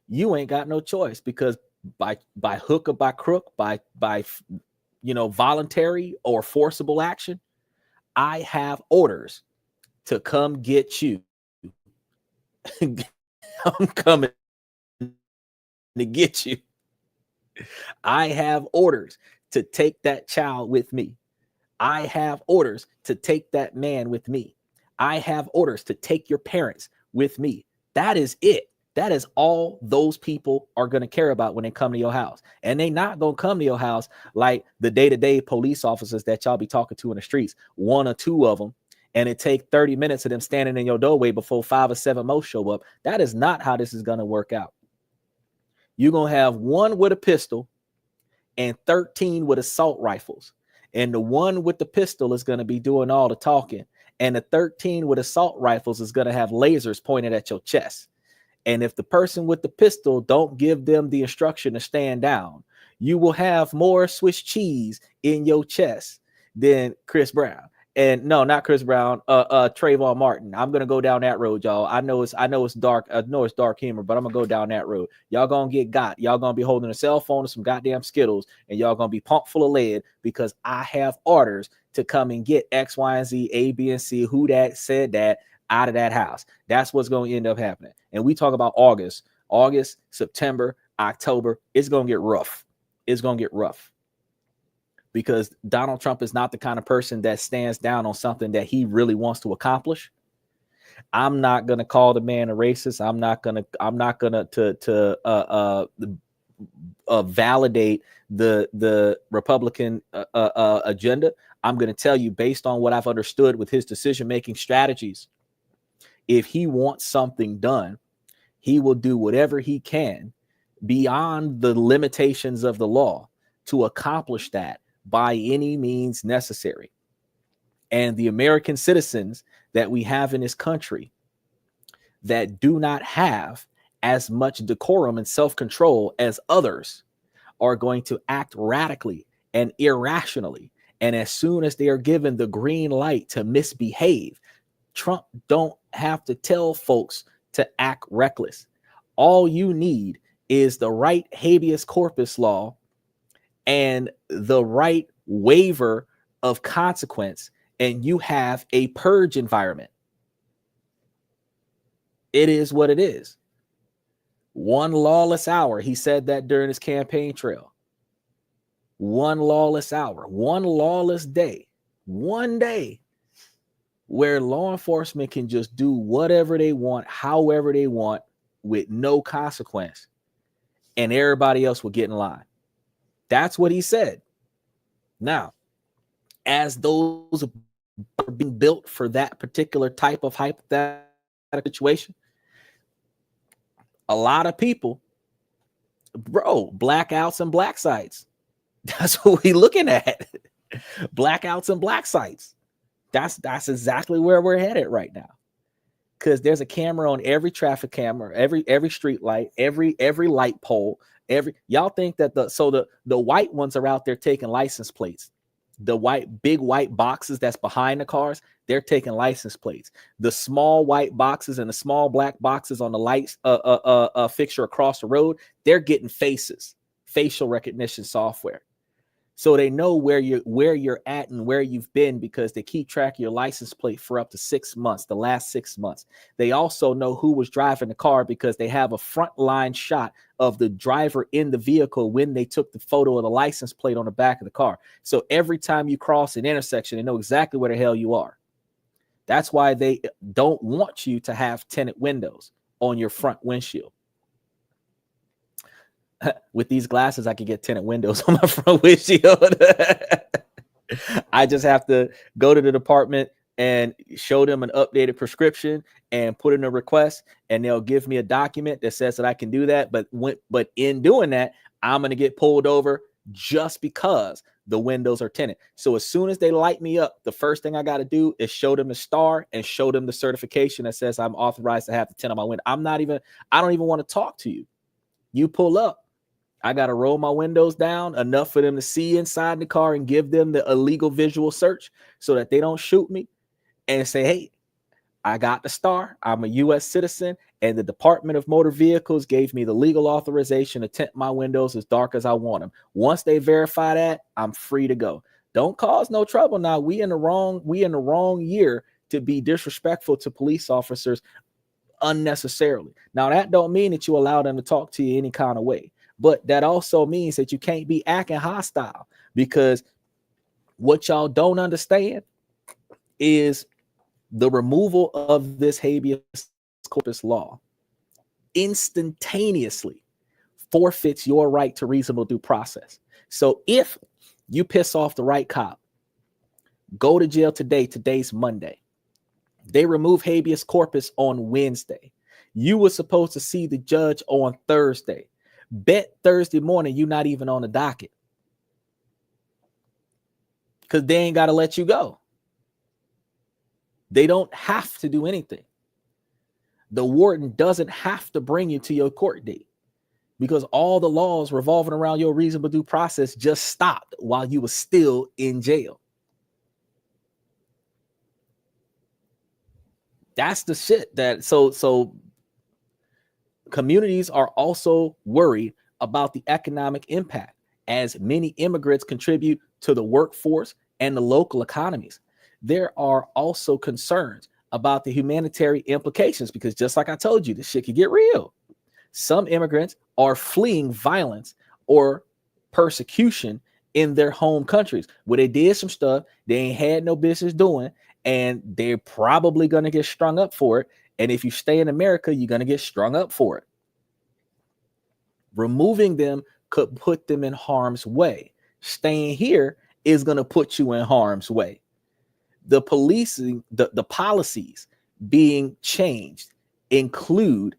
you ain't got no choice, because by hook or by crook, by voluntary or forcible action, I have orders to come get you. I'm coming to get you. I have orders to take that child with me. I have orders to take that man with me. I have orders to take your parents with me. That is it. That is all those people are going to care about when they come to your house. And they not going to come to your house like the day-to-day police officers that y'all be talking to in the streets, 1 or 2 of them, and it take 30 minutes of them standing in your doorway before 5 or 7 more show up. That is not how this is going to work out. You're going to have 1 with a pistol and 13 with assault rifles. And the 1 with the pistol is going to be doing all the talking. And the 13 with assault rifles is going to have lasers pointed at your chest. And if the person with the pistol don't give them the instruction to stand down, you will have more Swiss cheese in your chest than Chris Brown. And no, not Chris Brown, Trayvon Martin. I'm gonna go down that road, y'all. I know it's dark. I know it's dark humor, but I'm gonna go down that road. Y'all gonna get got. Y'all gonna be holding a cell phone and some goddamn Skittles, and y'all gonna be pumped full of lead because I have orders to come and get X, Y, and Z, A, B, and C, who that said that out of that house. That's what's gonna end up happening. And we talk about August, September, October. It's gonna get rough. It's gonna get rough. Because Donald Trump is not the kind of person that stands down on something that he really wants to accomplish. I'm not going to call the man a racist. I'm not going to validate the Republican agenda. I'm going to tell you, based on what I've understood with his decision-making strategies, if he wants something done, he will do whatever he can beyond the limitations of the law to accomplish that by any means necessary. And the American citizens that we have in this country that do not have as much decorum and self-control as others are going to act radically and irrationally. And as soon as they are given the green light to misbehave, Trump don't have to tell folks to act reckless. All you need is the right habeas corpus law and the right waiver of consequence, and you have a purge environment. It is what it is. One lawless hour. He said that during his campaign trail. One lawless hour, one lawless day, one day where law enforcement can just do whatever they want, however they want, with no consequence, and everybody else will get in line. That's what he said. Now, as those are being built for that particular type of hypothetical situation, a lot of people, blackouts and black sites. That's what we're looking at. Blackouts and black sites. That's exactly where we're headed right now. Because there's a camera on every traffic camera, every street light, every light pole. Y'all think that the white ones are out there taking license plates. The big white boxes that's behind the cars, they're taking license plates. The small white boxes and the small black boxes on the lights fixture across the road, they're getting facial recognition software. So they know where you're at and where you've been, because they keep track of your license plate for up to 6 months, the last 6 months. They also know who was driving the car because they have a front line shot of the driver in the vehicle when they took the photo of the license plate on the back of the car. So every time you cross an intersection, they know exactly where the hell you are. That's why they don't want you to have tinted windows on your front windshield. With these glasses, I can get tinted windows on my front windshield. I just have to go to the department and show them an updated prescription and put in a request, and they'll give me a document that says that I can do that. But in doing that, I'm going to get pulled over just because the windows are tinted. So as soon as they light me up, the first thing I got to do is show them the star and show them the certification that says I'm authorized to have the tint on my window. I don't even want to talk to you. You pull up, I got to roll my windows down enough for them to see inside the car and give them the illegal visual search so that they don't shoot me and say, hey, I got the star. I'm a U.S. citizen, and the Department of Motor Vehicles gave me the legal authorization to tint my windows as dark as I want them. Once they verify that, I'm free to go. Don't cause no trouble. Now, we in the wrong year to be disrespectful to police officers unnecessarily. Now, that don't mean that you allow them to talk to you any kind of way. But that also means that you can't be acting hostile, because what y'all don't understand is the removal of this habeas corpus law instantaneously forfeits your right to reasonable due process. So if you piss off the right cop, go to jail today. Today's Monday. They remove habeas corpus on Wednesday. You were supposed to see the judge on Thursday. Bet Thursday morning you're not even on the docket, because they ain't got to let you go. They don't have to do anything. The warden doesn't have to bring you to your court date, because all the laws revolving around your reasonable due process just stopped while you were still in jail. That's the shit that so communities are also worried about the economic impact as many immigrants contribute to the workforce and the local economies. There are also concerns about the humanitarian implications because just like I told you, this shit could get real. Some immigrants are fleeing violence or persecution in their home countries where they did some stuff they ain't had no business doing, and they're probably going to get strung up for it. And if you stay in America, you're going to get strung up for it. Removing them could put them in harm's way. Staying here is going to put you in harm's way. The policing, the policies being changed include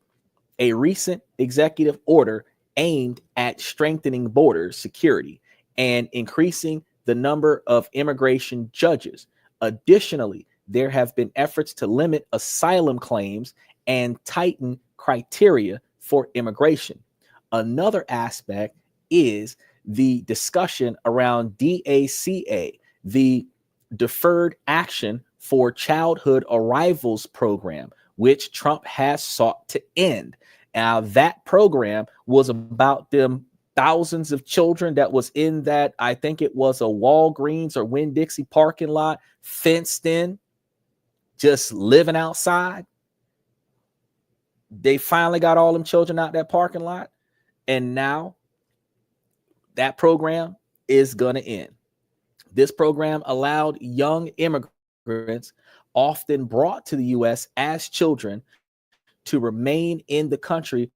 a recent executive order aimed at strengthening border security and increasing the number of immigration judges. Additionally, there have been efforts to limit asylum claims and tighten criteria for immigration. Another aspect is the discussion around DACA, the Deferred Action for Childhood Arrivals program, which Trump has sought to end. Now, that program was about them thousands of children that was in that, I think it was a Walgreens or Winn-Dixie parking lot, fenced in, just living outside. They finally got all them children out that parking lot. And now that program is going to end. This program allowed young immigrants, often brought to the U.S. as children, to remain in the country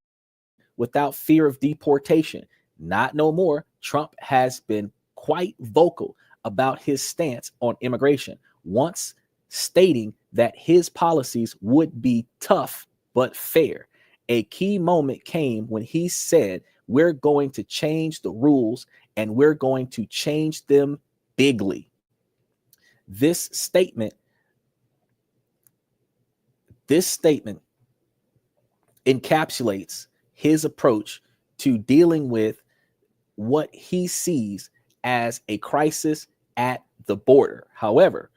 without fear of deportation. Not no more. Trump has been quite vocal about his stance on immigration, once stating that his policies would be tough but fair. A key moment came when he said, "We're going to change the rules and we're going to change them bigly." This statement encapsulates his approach to dealing with what he sees as a crisis at the border. However,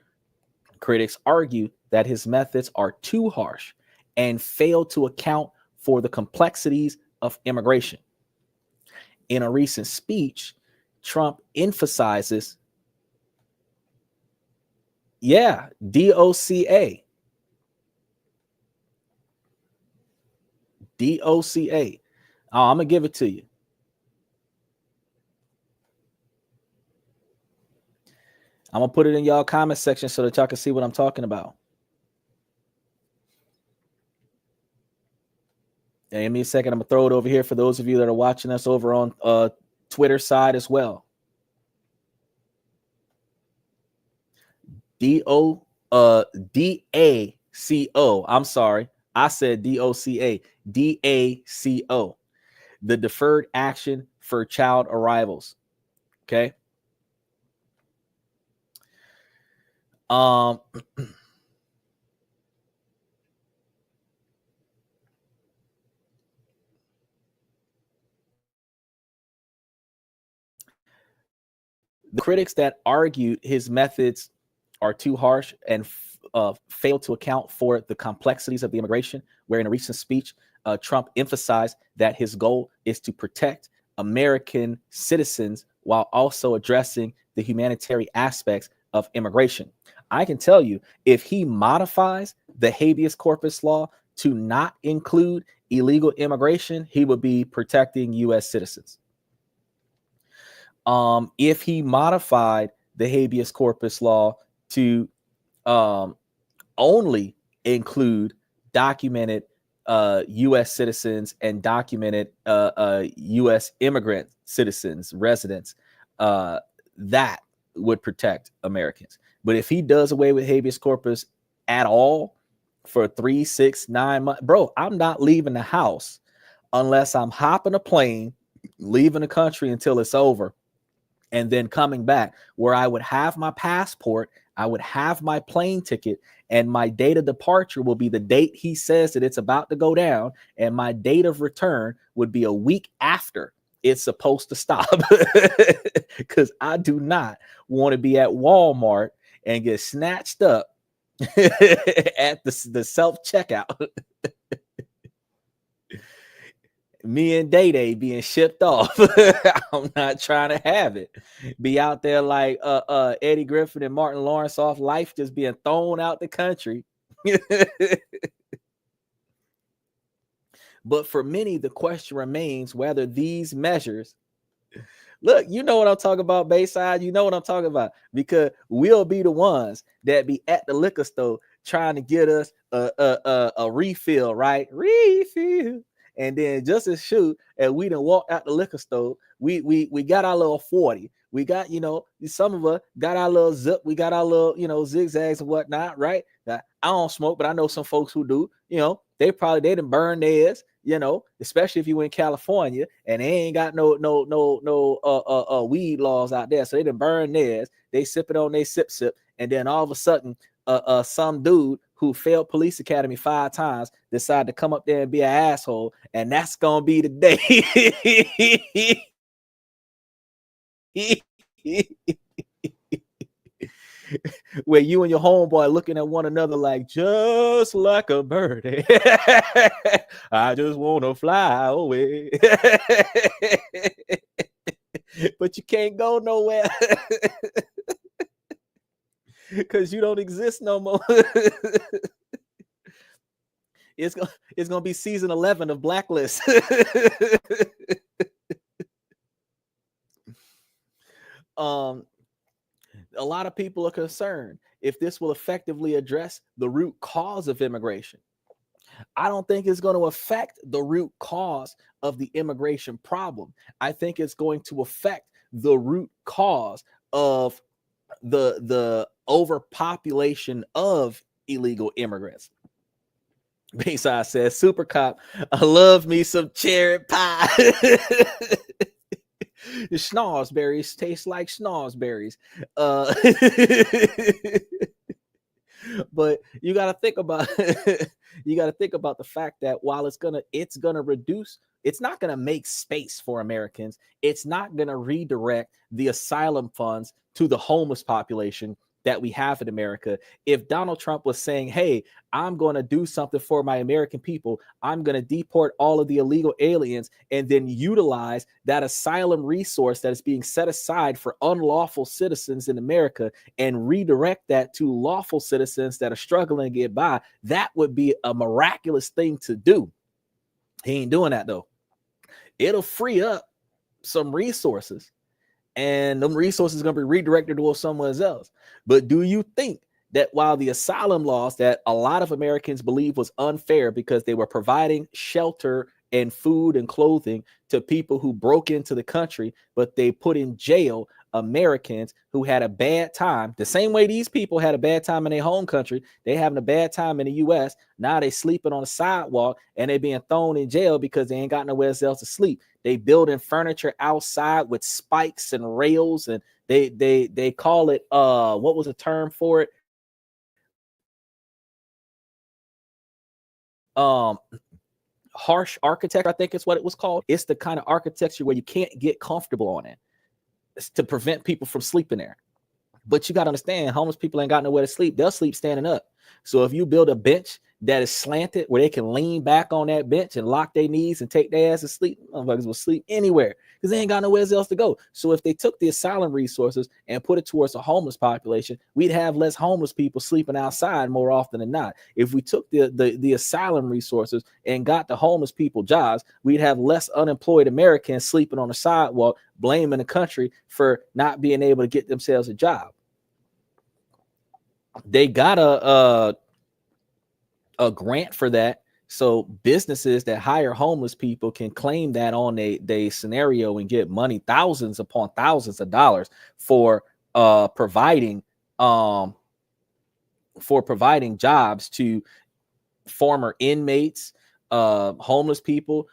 critics argue that his methods are too harsh and fail to account for the complexities of immigration. In a recent speech, Trump emphasizes, DOCA. DOCA. Oh, I'm going to give it to you. I'm going to put it in y'all comment section so that y'all can see what I'm talking about. Hey, give me a second. I'm going to throw it over here for those of you that are watching us over on Twitter side as well. DACO. I'm sorry. I said DOCA. DACO. The Deferred Action for Child Arrivals. Okay. The critics that argued his methods are too harsh and fail to account for the complexities of the immigration, where in a recent speech, Trump emphasized that his goal is to protect American citizens while also addressing the humanitarian aspects of immigration. I can tell you, if he modifies the habeas corpus law to not include illegal immigration, he would be protecting U.S. citizens. If he modified the habeas corpus law to only include documented U.S. citizens and documented U.S. immigrant citizens, residents, that would protect Americans. But if he does away with habeas corpus at all for 3, 6, 9 months, bro, I'm not leaving the house unless I'm hopping a plane, leaving the country until it's over, and then coming back, where I would have my passport, I would have my plane ticket, and my date of departure will be the date he says that it's about to go down, and my date of return would be a week after it's supposed to stop. Because I do not want to be at Walmart and get snatched up at the self-checkout. Me and Day Day being shipped off. I'm not trying to have it. Be out there like Eddie Griffin and Martin Lawrence off Life, just being thrown out the country. But for many, the question remains whether these measures, look, you know what I'm talking about, Bayside. You know what I'm talking about, because we'll be the ones that be at the liquor store trying to get us a refill, right? Refill. And then just as shoot, and we done walked out the liquor store, we got our little 40. We got, some of us got our little zip, we got our little, zigzags and whatnot, right? Now, I don't smoke, but I know some folks who do. They done burned theirs, especially if you in California and they ain't got no weed laws out there. So they done burn theirs. They sip it on they sip, and then all of a sudden, some dude who failed police academy 5 times decide to come up there and be an asshole, and that's gonna be the day where you and your homeboy looking at one another like, just like a birdie. I just want to fly away. But you can't go nowhere because you don't exist no more. It's gonna be season 11 of Blacklist. A lot of people are concerned if this will effectively address the root cause of immigration. I don't think it's going to affect the root cause of the immigration problem. I think it's going to affect the root cause of the overpopulation of illegal immigrants. Bayside says, Super Cop, I love me some cherry pie. The schnozberries taste like schnozberries. But you got to think about the fact that while it's gonna reduce, it's not gonna make space for Americans. It's not gonna redirect the asylum funds to the homeless population that we have in America. If Donald Trump was saying, hey, I'm going to do something for my American people, I'm going to deport all of the illegal aliens and then utilize that asylum resource that is being set aside for unlawful citizens in America and redirect that to lawful citizens that are struggling to get by, that would be a miraculous thing to do. He ain't doing that though. It'll free up some resources, and them resources are going to be redirected towards someone else. But do you think that while the asylum laws that a lot of Americans believe was unfair because they were providing shelter and food and clothing to people who broke into the country, but they put in jail Americans who had a bad time, the same way these people had a bad time in their home country, they having a bad time in the US. Now they sleeping on the sidewalk and they being thrown in jail because they ain't got nowhere else to sleep. They building furniture outside with spikes and rails, and they call it what was the term for it? Harsh architecture, I think it's what it was called. It's the kind of architecture where you can't get comfortable on it. It's to prevent people from sleeping there. But you got to understand, homeless people ain't got nowhere to sleep. They'll sleep standing up. So if you build a bench that is slanted where they can lean back on that bench and lock their knees and take their ass to sleep, motherfuckers will sleep anywhere because they ain't got nowhere else to go. So if they took the asylum resources and put it towards a homeless population, we'd have less homeless people sleeping outside more often than not. If we took the asylum resources and got the homeless people jobs, we'd have less unemployed Americans sleeping on the sidewalk, blaming the country for not being able to get themselves a job. They got a grant for that, so businesses that hire homeless people can claim that on a scenario and get money, thousands upon thousands of dollars for providing jobs to former inmates, homeless people,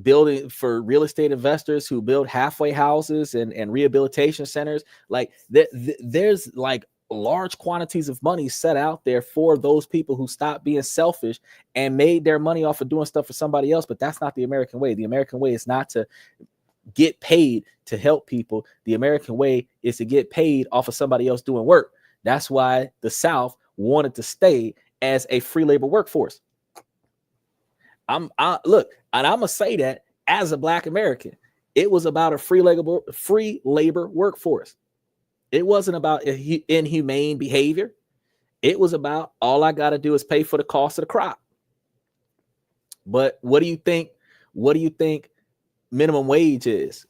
building for real estate investors who build halfway houses and rehabilitation centers. Like there's like large quantities of money set out there for those people who stopped being selfish and made their money off of doing stuff for somebody else. But that's not the American way. The American way is not to get paid to help people. The American way is to get paid off of somebody else doing work. That's why the South wanted to stay as a free labor workforce. Look, and I'm gonna say that as a Black American, it was about a free labor workforce. It wasn't about inhumane behavior. It was about all I got to do is pay for the cost of the crop. But what do you think? What do you think minimum wage is?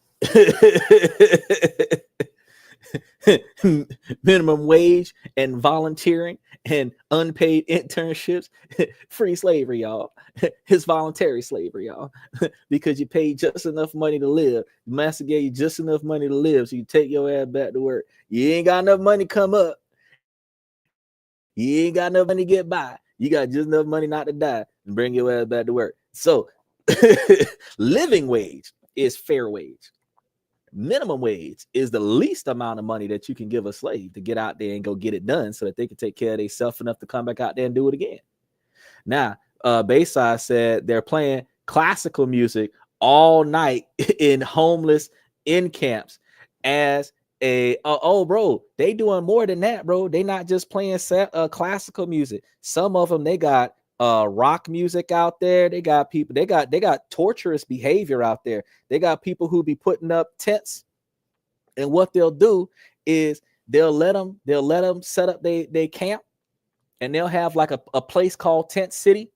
Minimum wage and volunteering and unpaid internships, free slavery, y'all. It's voluntary slavery, y'all, because you paid just enough money to live. The master gave you just enough money to live, so you take your ass back to work. You ain't got enough money come up. You ain't got enough money to get by. You got just enough money not to die and bring your ass back to work. So living wage is fair wage. Minimum wage is the least amount of money that you can give a slave to get out there and go get it done so that they can take care of themselves enough to come back out there and do it again. Now, Bayside said they're playing classical music all night in homeless in camps as bro, they doing more than that, bro. They not just playing classical music. Some of them, they got rock music out there. They got people, they got torturous behavior out there. They got people who be putting up tents, and what they'll do is they'll let them set up they camp, and they'll have like a place called Tent City.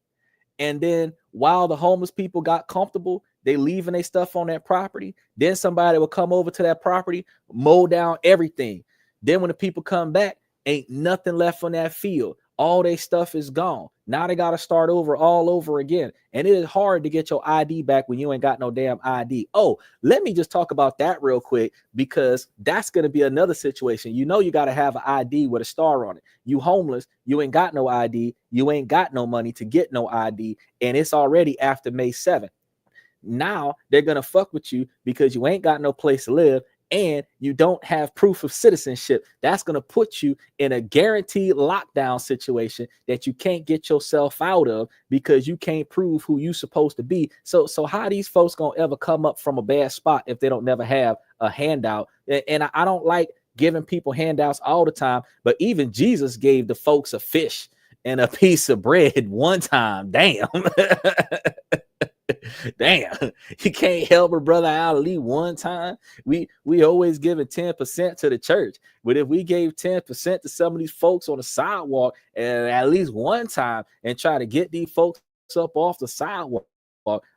And then while the homeless people got comfortable, they leaving their stuff on that property. Then somebody will come over to that property, mow down everything. Then when the people come back, ain't nothing left on that field. All their stuff is gone. Now they got to start over all over again. And it is hard to get your ID back when you ain't got no damn ID. Oh, let me just talk about that real quick, because that's going to be another situation. You know, you got to have an ID with a star on it. You homeless, you ain't got no ID. You ain't got no money to get no ID. And it's already after May 7th. Now they're going to fuck with you because you ain't got no place to live and you don't have proof of citizenship. That's going to put you in a guaranteed lockdown situation that you can't get yourself out of because you can't prove who you supposed to be. So how these folks going to ever come up from a bad spot if they don't never have a handout? And I don't like giving people handouts all the time, but even Jesus gave the folks a fish and a piece of bread one time. Damn. Damn, you can't help a brother Ali one time. We always giving 10% to the church, but if we gave 10% to some of these folks on the sidewalk at least one time and try to get these folks up off the sidewalk,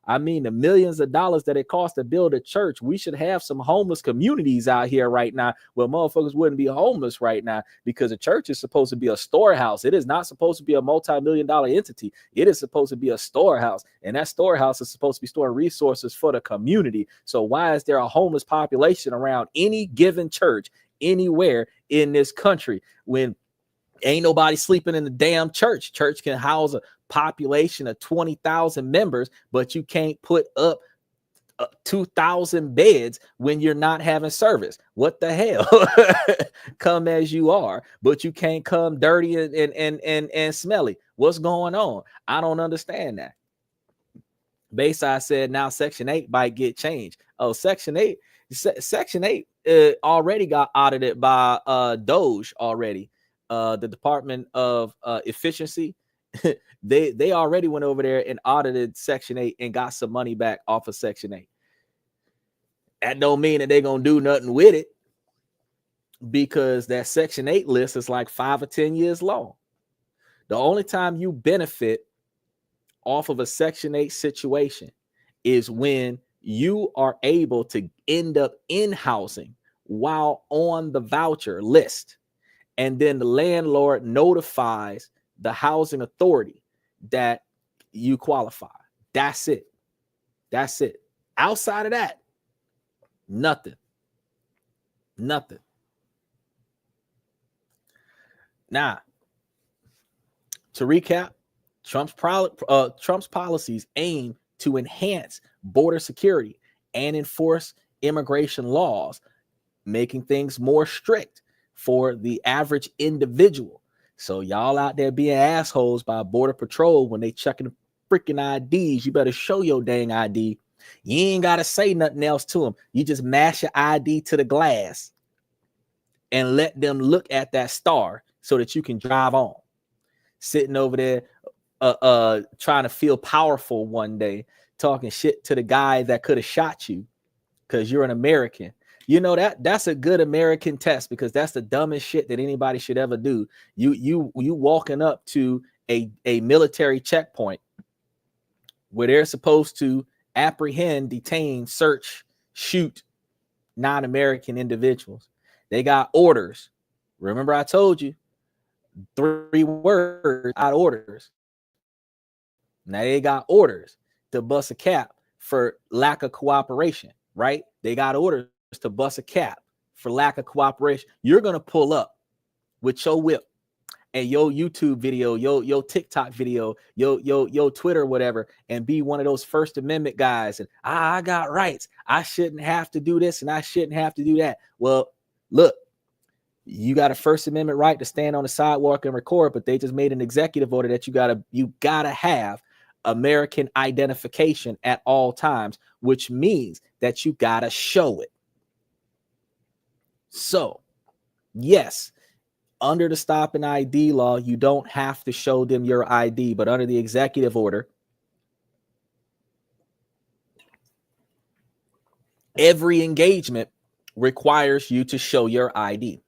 I mean, the millions of dollars that it costs to build a church, we should have some homeless communities out here right now where motherfuckers wouldn't be homeless right now, because a church is supposed to be a storehouse. It is not supposed to be a multi-million-dollar entity. It is supposed to be a storehouse, and that storehouse is supposed to be storing resources for the community. So why is there a homeless population around any given church anywhere in this country when ain't nobody sleeping in the damn church? Church can house a population of 20,000 members, but you can't put up 2,000 beds when you're not having service. What the hell? Come as you are, but you can't come dirty and smelly. What's going on? I don't understand that. Bayside said now Section 8 might get changed. Oh, Section 8 already got audited by Doge already. The Department of Efficiency, they already went over there and audited Section 8 and got some money back off of Section 8. That don't mean that they're gonna do nothing with it, because that Section 8 list is like 5 or 10 years long. The only time you benefit off of a Section 8 situation is when you are able to end up in housing while on the voucher list. And then the landlord notifies the housing authority that you qualify. That's it. That's it. Outside of that, nothing. Nothing. Now, to recap, Trump's policies aim to enhance border security and enforce immigration laws, making things more strict for the average individual. So y'all out there being assholes by Border Patrol when they checking freaking IDs, you better show your dang ID. You ain't got to say nothing else to them. You just mash your ID to the glass and let them look at that star so that you can drive on. sitting over there trying to feel powerful one day, talking shit to the guy that could have shot you because you're an American. You know, that's a good American test, because that's the dumbest shit that anybody should ever do. You walking up to a military checkpoint where they're supposed to apprehend, detain, search, shoot non-American individuals. They got orders. Remember, I told you 3 words out orders. Now they got orders to bust a cap for lack of cooperation, right? They got orders to bust a cap for lack of cooperation. You're gonna pull up with your whip and your YouTube video, your TikTok video, your Twitter, whatever, and be one of those First Amendment guys. And I got rights. I shouldn't have to do this and I shouldn't have to do that. Well, look, you got a First Amendment right to stand on the sidewalk and record, but they just made an executive order that you gotta have American identification at all times, which means that you gotta show it. So, yes, under the stop and ID law, you don't have to show them your ID, but under the executive order, every engagement requires you to show your ID,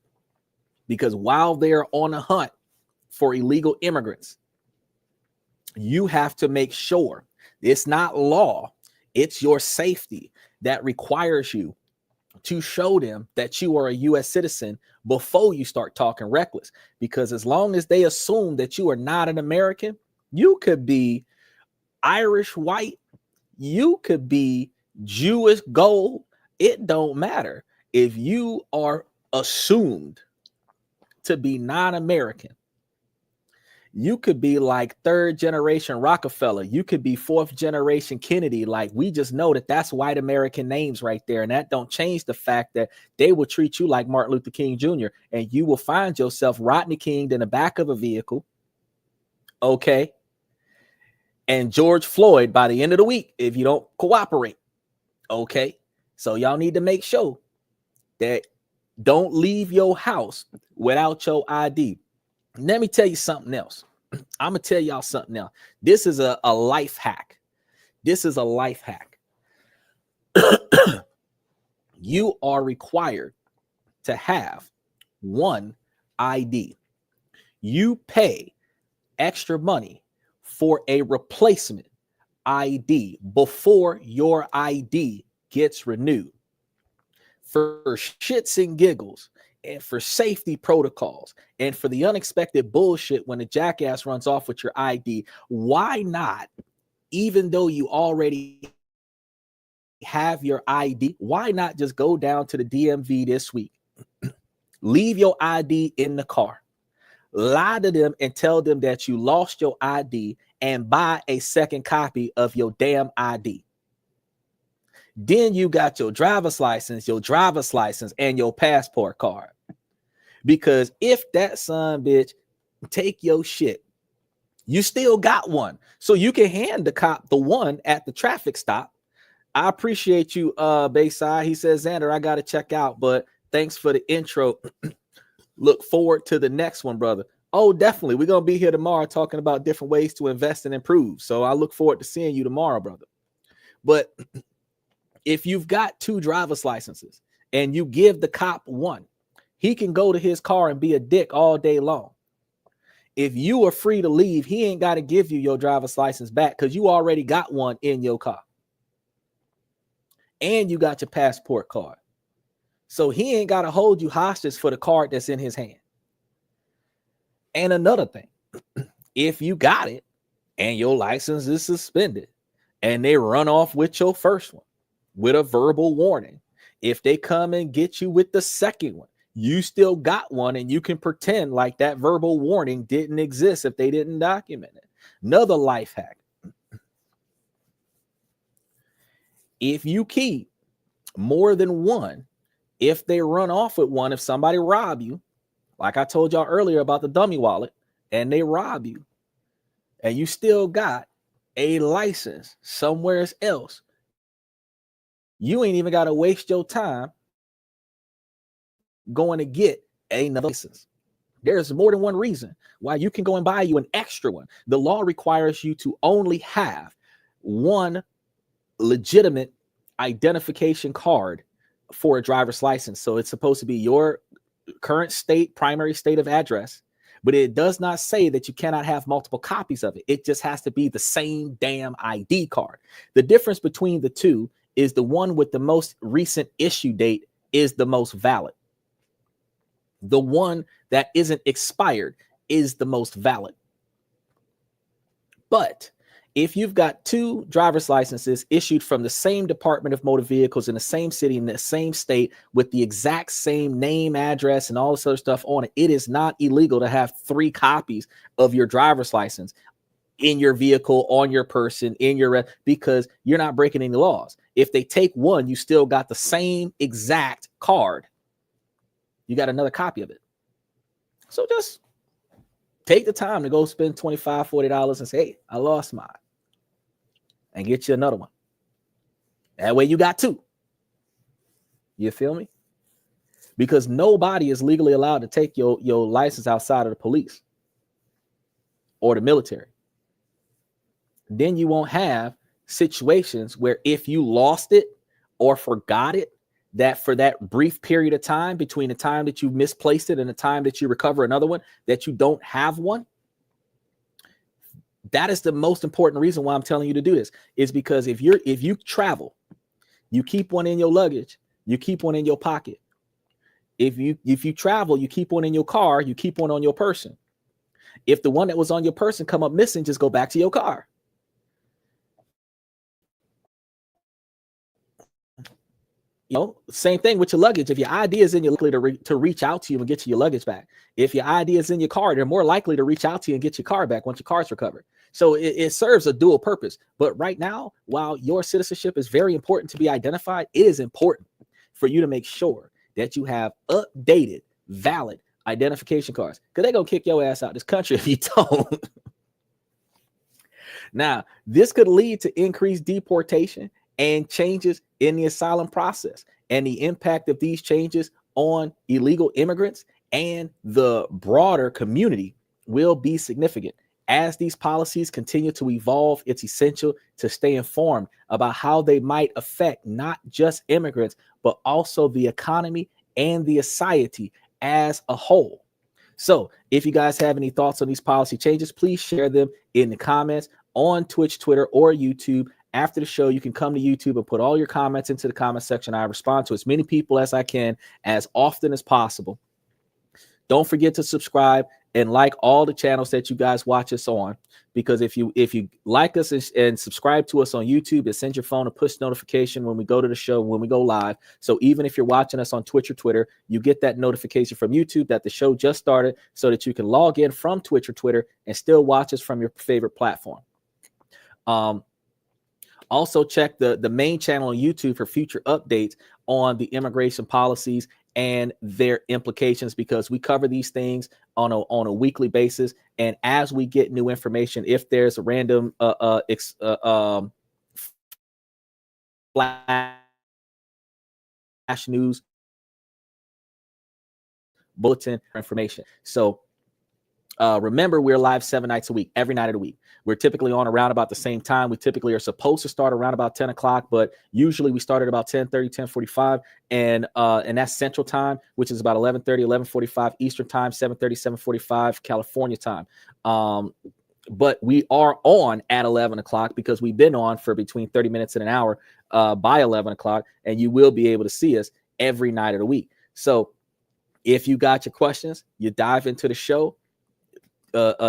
because while they're on a hunt for illegal immigrants, you have to make sure it's not law, it's your safety that requires you to show them that you are a U.S. citizen before you start talking reckless. Because as long as they assume that you are not an American, you could be Irish white, you could be Jewish gold, it don't matter. If you are assumed to be non-American, you could be like 3rd generation Rockefeller, you could be 4th generation Kennedy. Like, we just know that that's white American names right there, and that don't change the fact that they will treat you like Martin Luther King Jr., and you will find yourself Rodney King in the back of a vehicle, okay, and George Floyd by the end of the week if you don't cooperate, okay? So y'all need to make sure that don't leave your house without your ID. Let me tell you something else. I'm going to tell y'all something else. This is a life hack. This is a life hack. You are required to have one ID. You pay extra money for a replacement ID before your ID gets renewed. For shits and giggles, and for safety protocols, and for the unexpected bullshit when a jackass runs off with your ID, why not, even though you already have your ID, why not just go down to the DMV this week, leave your ID in the car, lie to them and tell them that you lost your ID, and buy a second copy of your damn ID. Then you got your driver's license, and your passport card. Because if that son bitch take your shit, you still got one. So you can hand the cop the one at the traffic stop. I appreciate you, Bayside. He says, Xander, I got to check out, but thanks for the intro. Look forward to the next one, brother. Oh, definitely. We're going to be here tomorrow talking about different ways to invest and improve. So I look forward to seeing you tomorrow, brother. But if you've got 2 driver's licenses and you give the cop one, he can go to his car and be a dick all day long. If you are free to leave, he ain't got to give you your driver's license back because you already got one in your car. And you got your passport card. So he ain't got to hold you hostage for the card that's in his hand. And another thing, if you got it and your license is suspended and they run off with your first one with a verbal warning, if they come and get you with the second one, you still got one and you can pretend like that verbal warning didn't exist if they didn't document it. Another life hack. If you keep more than one, if they run off with one, if somebody rob you, like I told y'all earlier about the dummy wallet, and they rob you, and you still got a license somewhere else, you ain't even got to waste your time going to get another license. There's more than one reason why you can go and buy you an extra one. The law requires you to only have one legitimate identification card for a driver's license. So it's supposed to be your current state, primary state of address, but it does not say that you cannot have multiple copies of it. It just has to be the same damn ID card. The difference between the two is the one with the most recent issue date is the most valid. The one that isn't expired is the most valid. But if you've got two driver's licenses issued from the same Department of Motor Vehicles in the same city, in the same state, with the exact same name, address, and all this other stuff on it, it is not illegal to have 3 copies of your driver's license in your vehicle, on your person, in your, because you're not breaking any laws. If they take one, you still got the same exact card. You got another copy of it. So just take the time to go spend $25, $40 and say, hey, I lost mine, and get you another one. That way you got 2. You feel me? Because nobody is legally allowed to take your license outside of the police or the military. Then you won't have situations where if you lost it or forgot it, that for that brief period of time between the time that you misplaced it and the time that you recover another one, that you don't have one. That is the most important reason why I'm telling you to do this, is because if you travel, you keep one in your luggage, you keep one in your pocket. If you travel, you keep one in your car, you keep one on your person. If the one that was on your person come up missing, just go back to your car. You know, same thing with your luggage. If your ID is in your, likely to reach out to you and get you your luggage back. If your ID is in your car, they're more likely to reach out to you and get your car back once your car's recovered. So it serves a dual purpose. But right now, while your citizenship is very important to be identified, it is important for you to make sure that you have updated, valid identification cards, because they're going to kick your ass out of this country if you don't. Now, this could lead to increased deportation and changes in the asylum process, and the impact of these changes on illegal immigrants and the broader community will be significant. As these policies continue to evolve, it's essential to stay informed about how they might affect not just immigrants, but also the economy and the society as a whole. So if you guys have any thoughts on these policy changes, please share them in the comments on Twitch, Twitter, or YouTube. After the show, you can come to YouTube and put all your comments into the comment section. I respond to as many people as I can, as often as possible. Don't forget to subscribe and like all the channels that you guys watch us on, because if you like us and subscribe to us on YouTube, it sends your phone a push notification when we go to the show, when we go live. So even if you're watching us on Twitch or Twitter, you get that notification from YouTube that the show just started, so that you can log in from Twitch or Twitter and still watch us from your favorite platform. Also check the main channel on YouTube for future updates on the immigration policies and their implications, because we cover these things on a weekly basis. And as we get new information, if there's a random flash news bulletin information. So remember, we're live 7 nights a week, every night of the week. We're typically on around about the same time. We typically are supposed to start around about 10 o'clock, but usually we start at about 10:30, 10:45, and that's Central Time, which is about 11:30, 11:45 Eastern Time, 7:30, 7:45 California time. But we are on at 11 o'clock because we've been on for between 30 minutes and an hour by 11 o'clock, and you will be able to see us every night of the week. So if you got your questions, you dive into the show.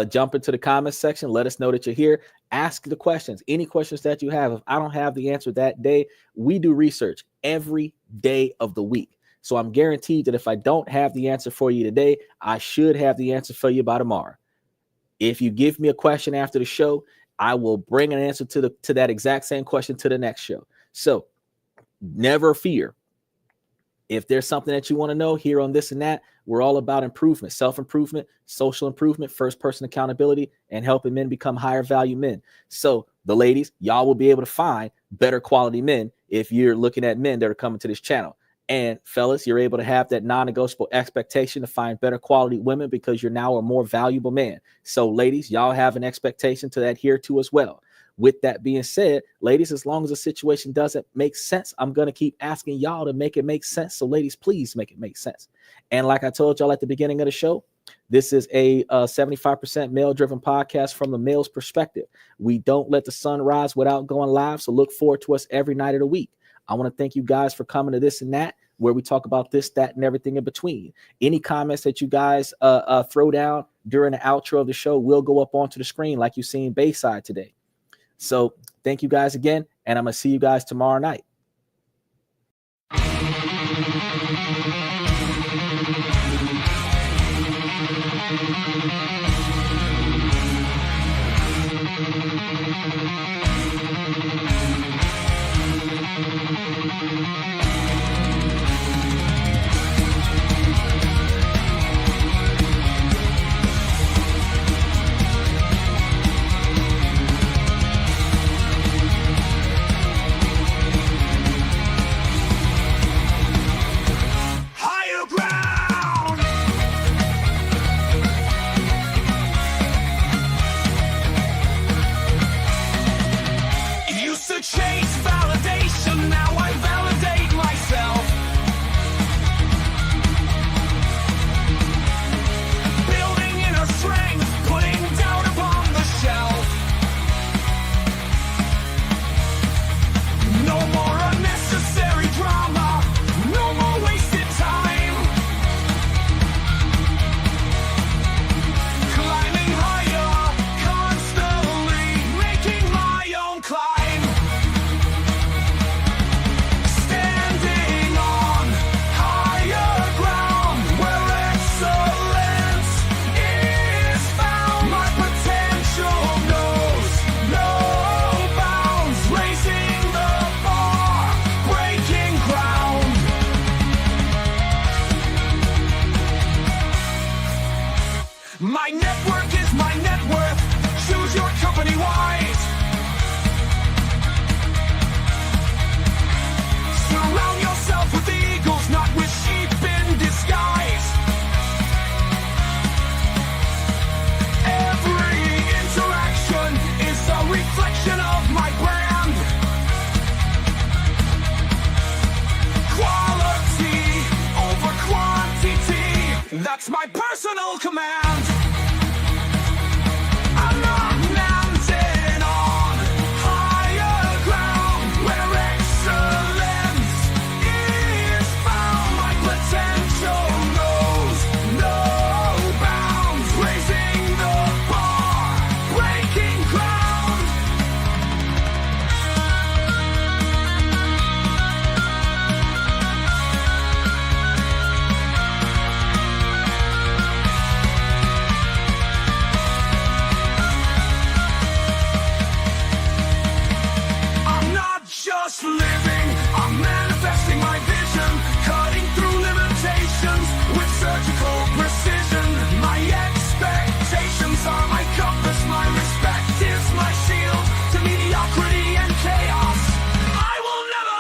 Jump into the comments section. Let us know that you're here. Ask the questions. Any questions that you have. If I don't have the answer that day, we do research every day of the week. So I'm guaranteed that if I don't have the answer for you today, I should have the answer for you by tomorrow. If you give me a question after the show, I will bring an answer to that exact same question to the next show. So never fear. If there's something that you want to know here on This and That, we're all about improvement, self-improvement, social improvement, first-person accountability, and helping men become higher value men. So the ladies, y'all will be able to find better quality men if you're looking at men that are coming to this channel. And fellas, you're able to have that non-negotiable expectation to find better quality women because you're now a more valuable man. So ladies, y'all have an expectation to adhere to as well. With that being said, ladies, as long as the situation doesn't make sense, I'm going to keep asking y'all to make it make sense. So ladies, please make it make sense. And like I told y'all at the beginning of the show, this is a 75% male-driven podcast from the male's perspective. We don't let the sun rise without going live, so look forward to us every night of the week. I want to thank you guys for coming to This and That, where we talk about this, that, and everything in between. Any comments that you guys throw down during the outro of the show will go up onto the screen like you seen Bayside today. So thank you guys again, and I'm going to see you guys tomorrow night. Higher ground. Used to chase validation, now I validate myself. Building inner strength, putting doubt upon the shelf. No more unnecessary drama, no more wasted time. Climbing higher, constantly making my own climb. Standing on higher ground where excellence is found. My potential knows no bounds, raising the bar, breaking ground. My network is my net worth. Choose your company wise. Surround yourself with eagles, not with sheep in disguise. Every interaction is a reflection of my brand. Quality over quantity, that's my personal command. I'm not landing on higher ground where excellence is found. My potential knows no bounds, raising the bar, breaking ground. I'm not just living, I'm manifesting my vision, cutting through limitations with surgical precision. My expectations are my compass, my respect is my shield to mediocrity and chaos. I will never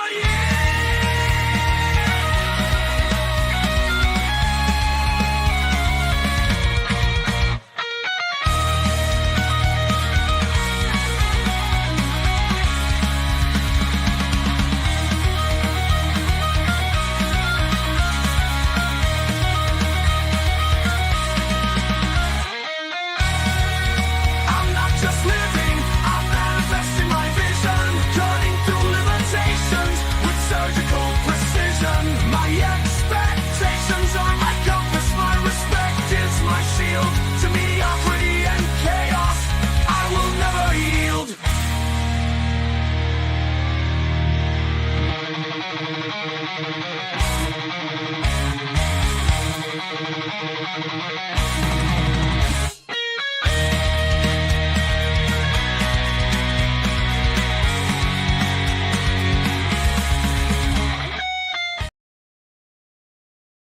I'm not just living, I'm manifesting my vision, cutting through limitations with surgical precision. My expectations are my compass, my respect is my shield to mediocrity and chaos. I will never yield.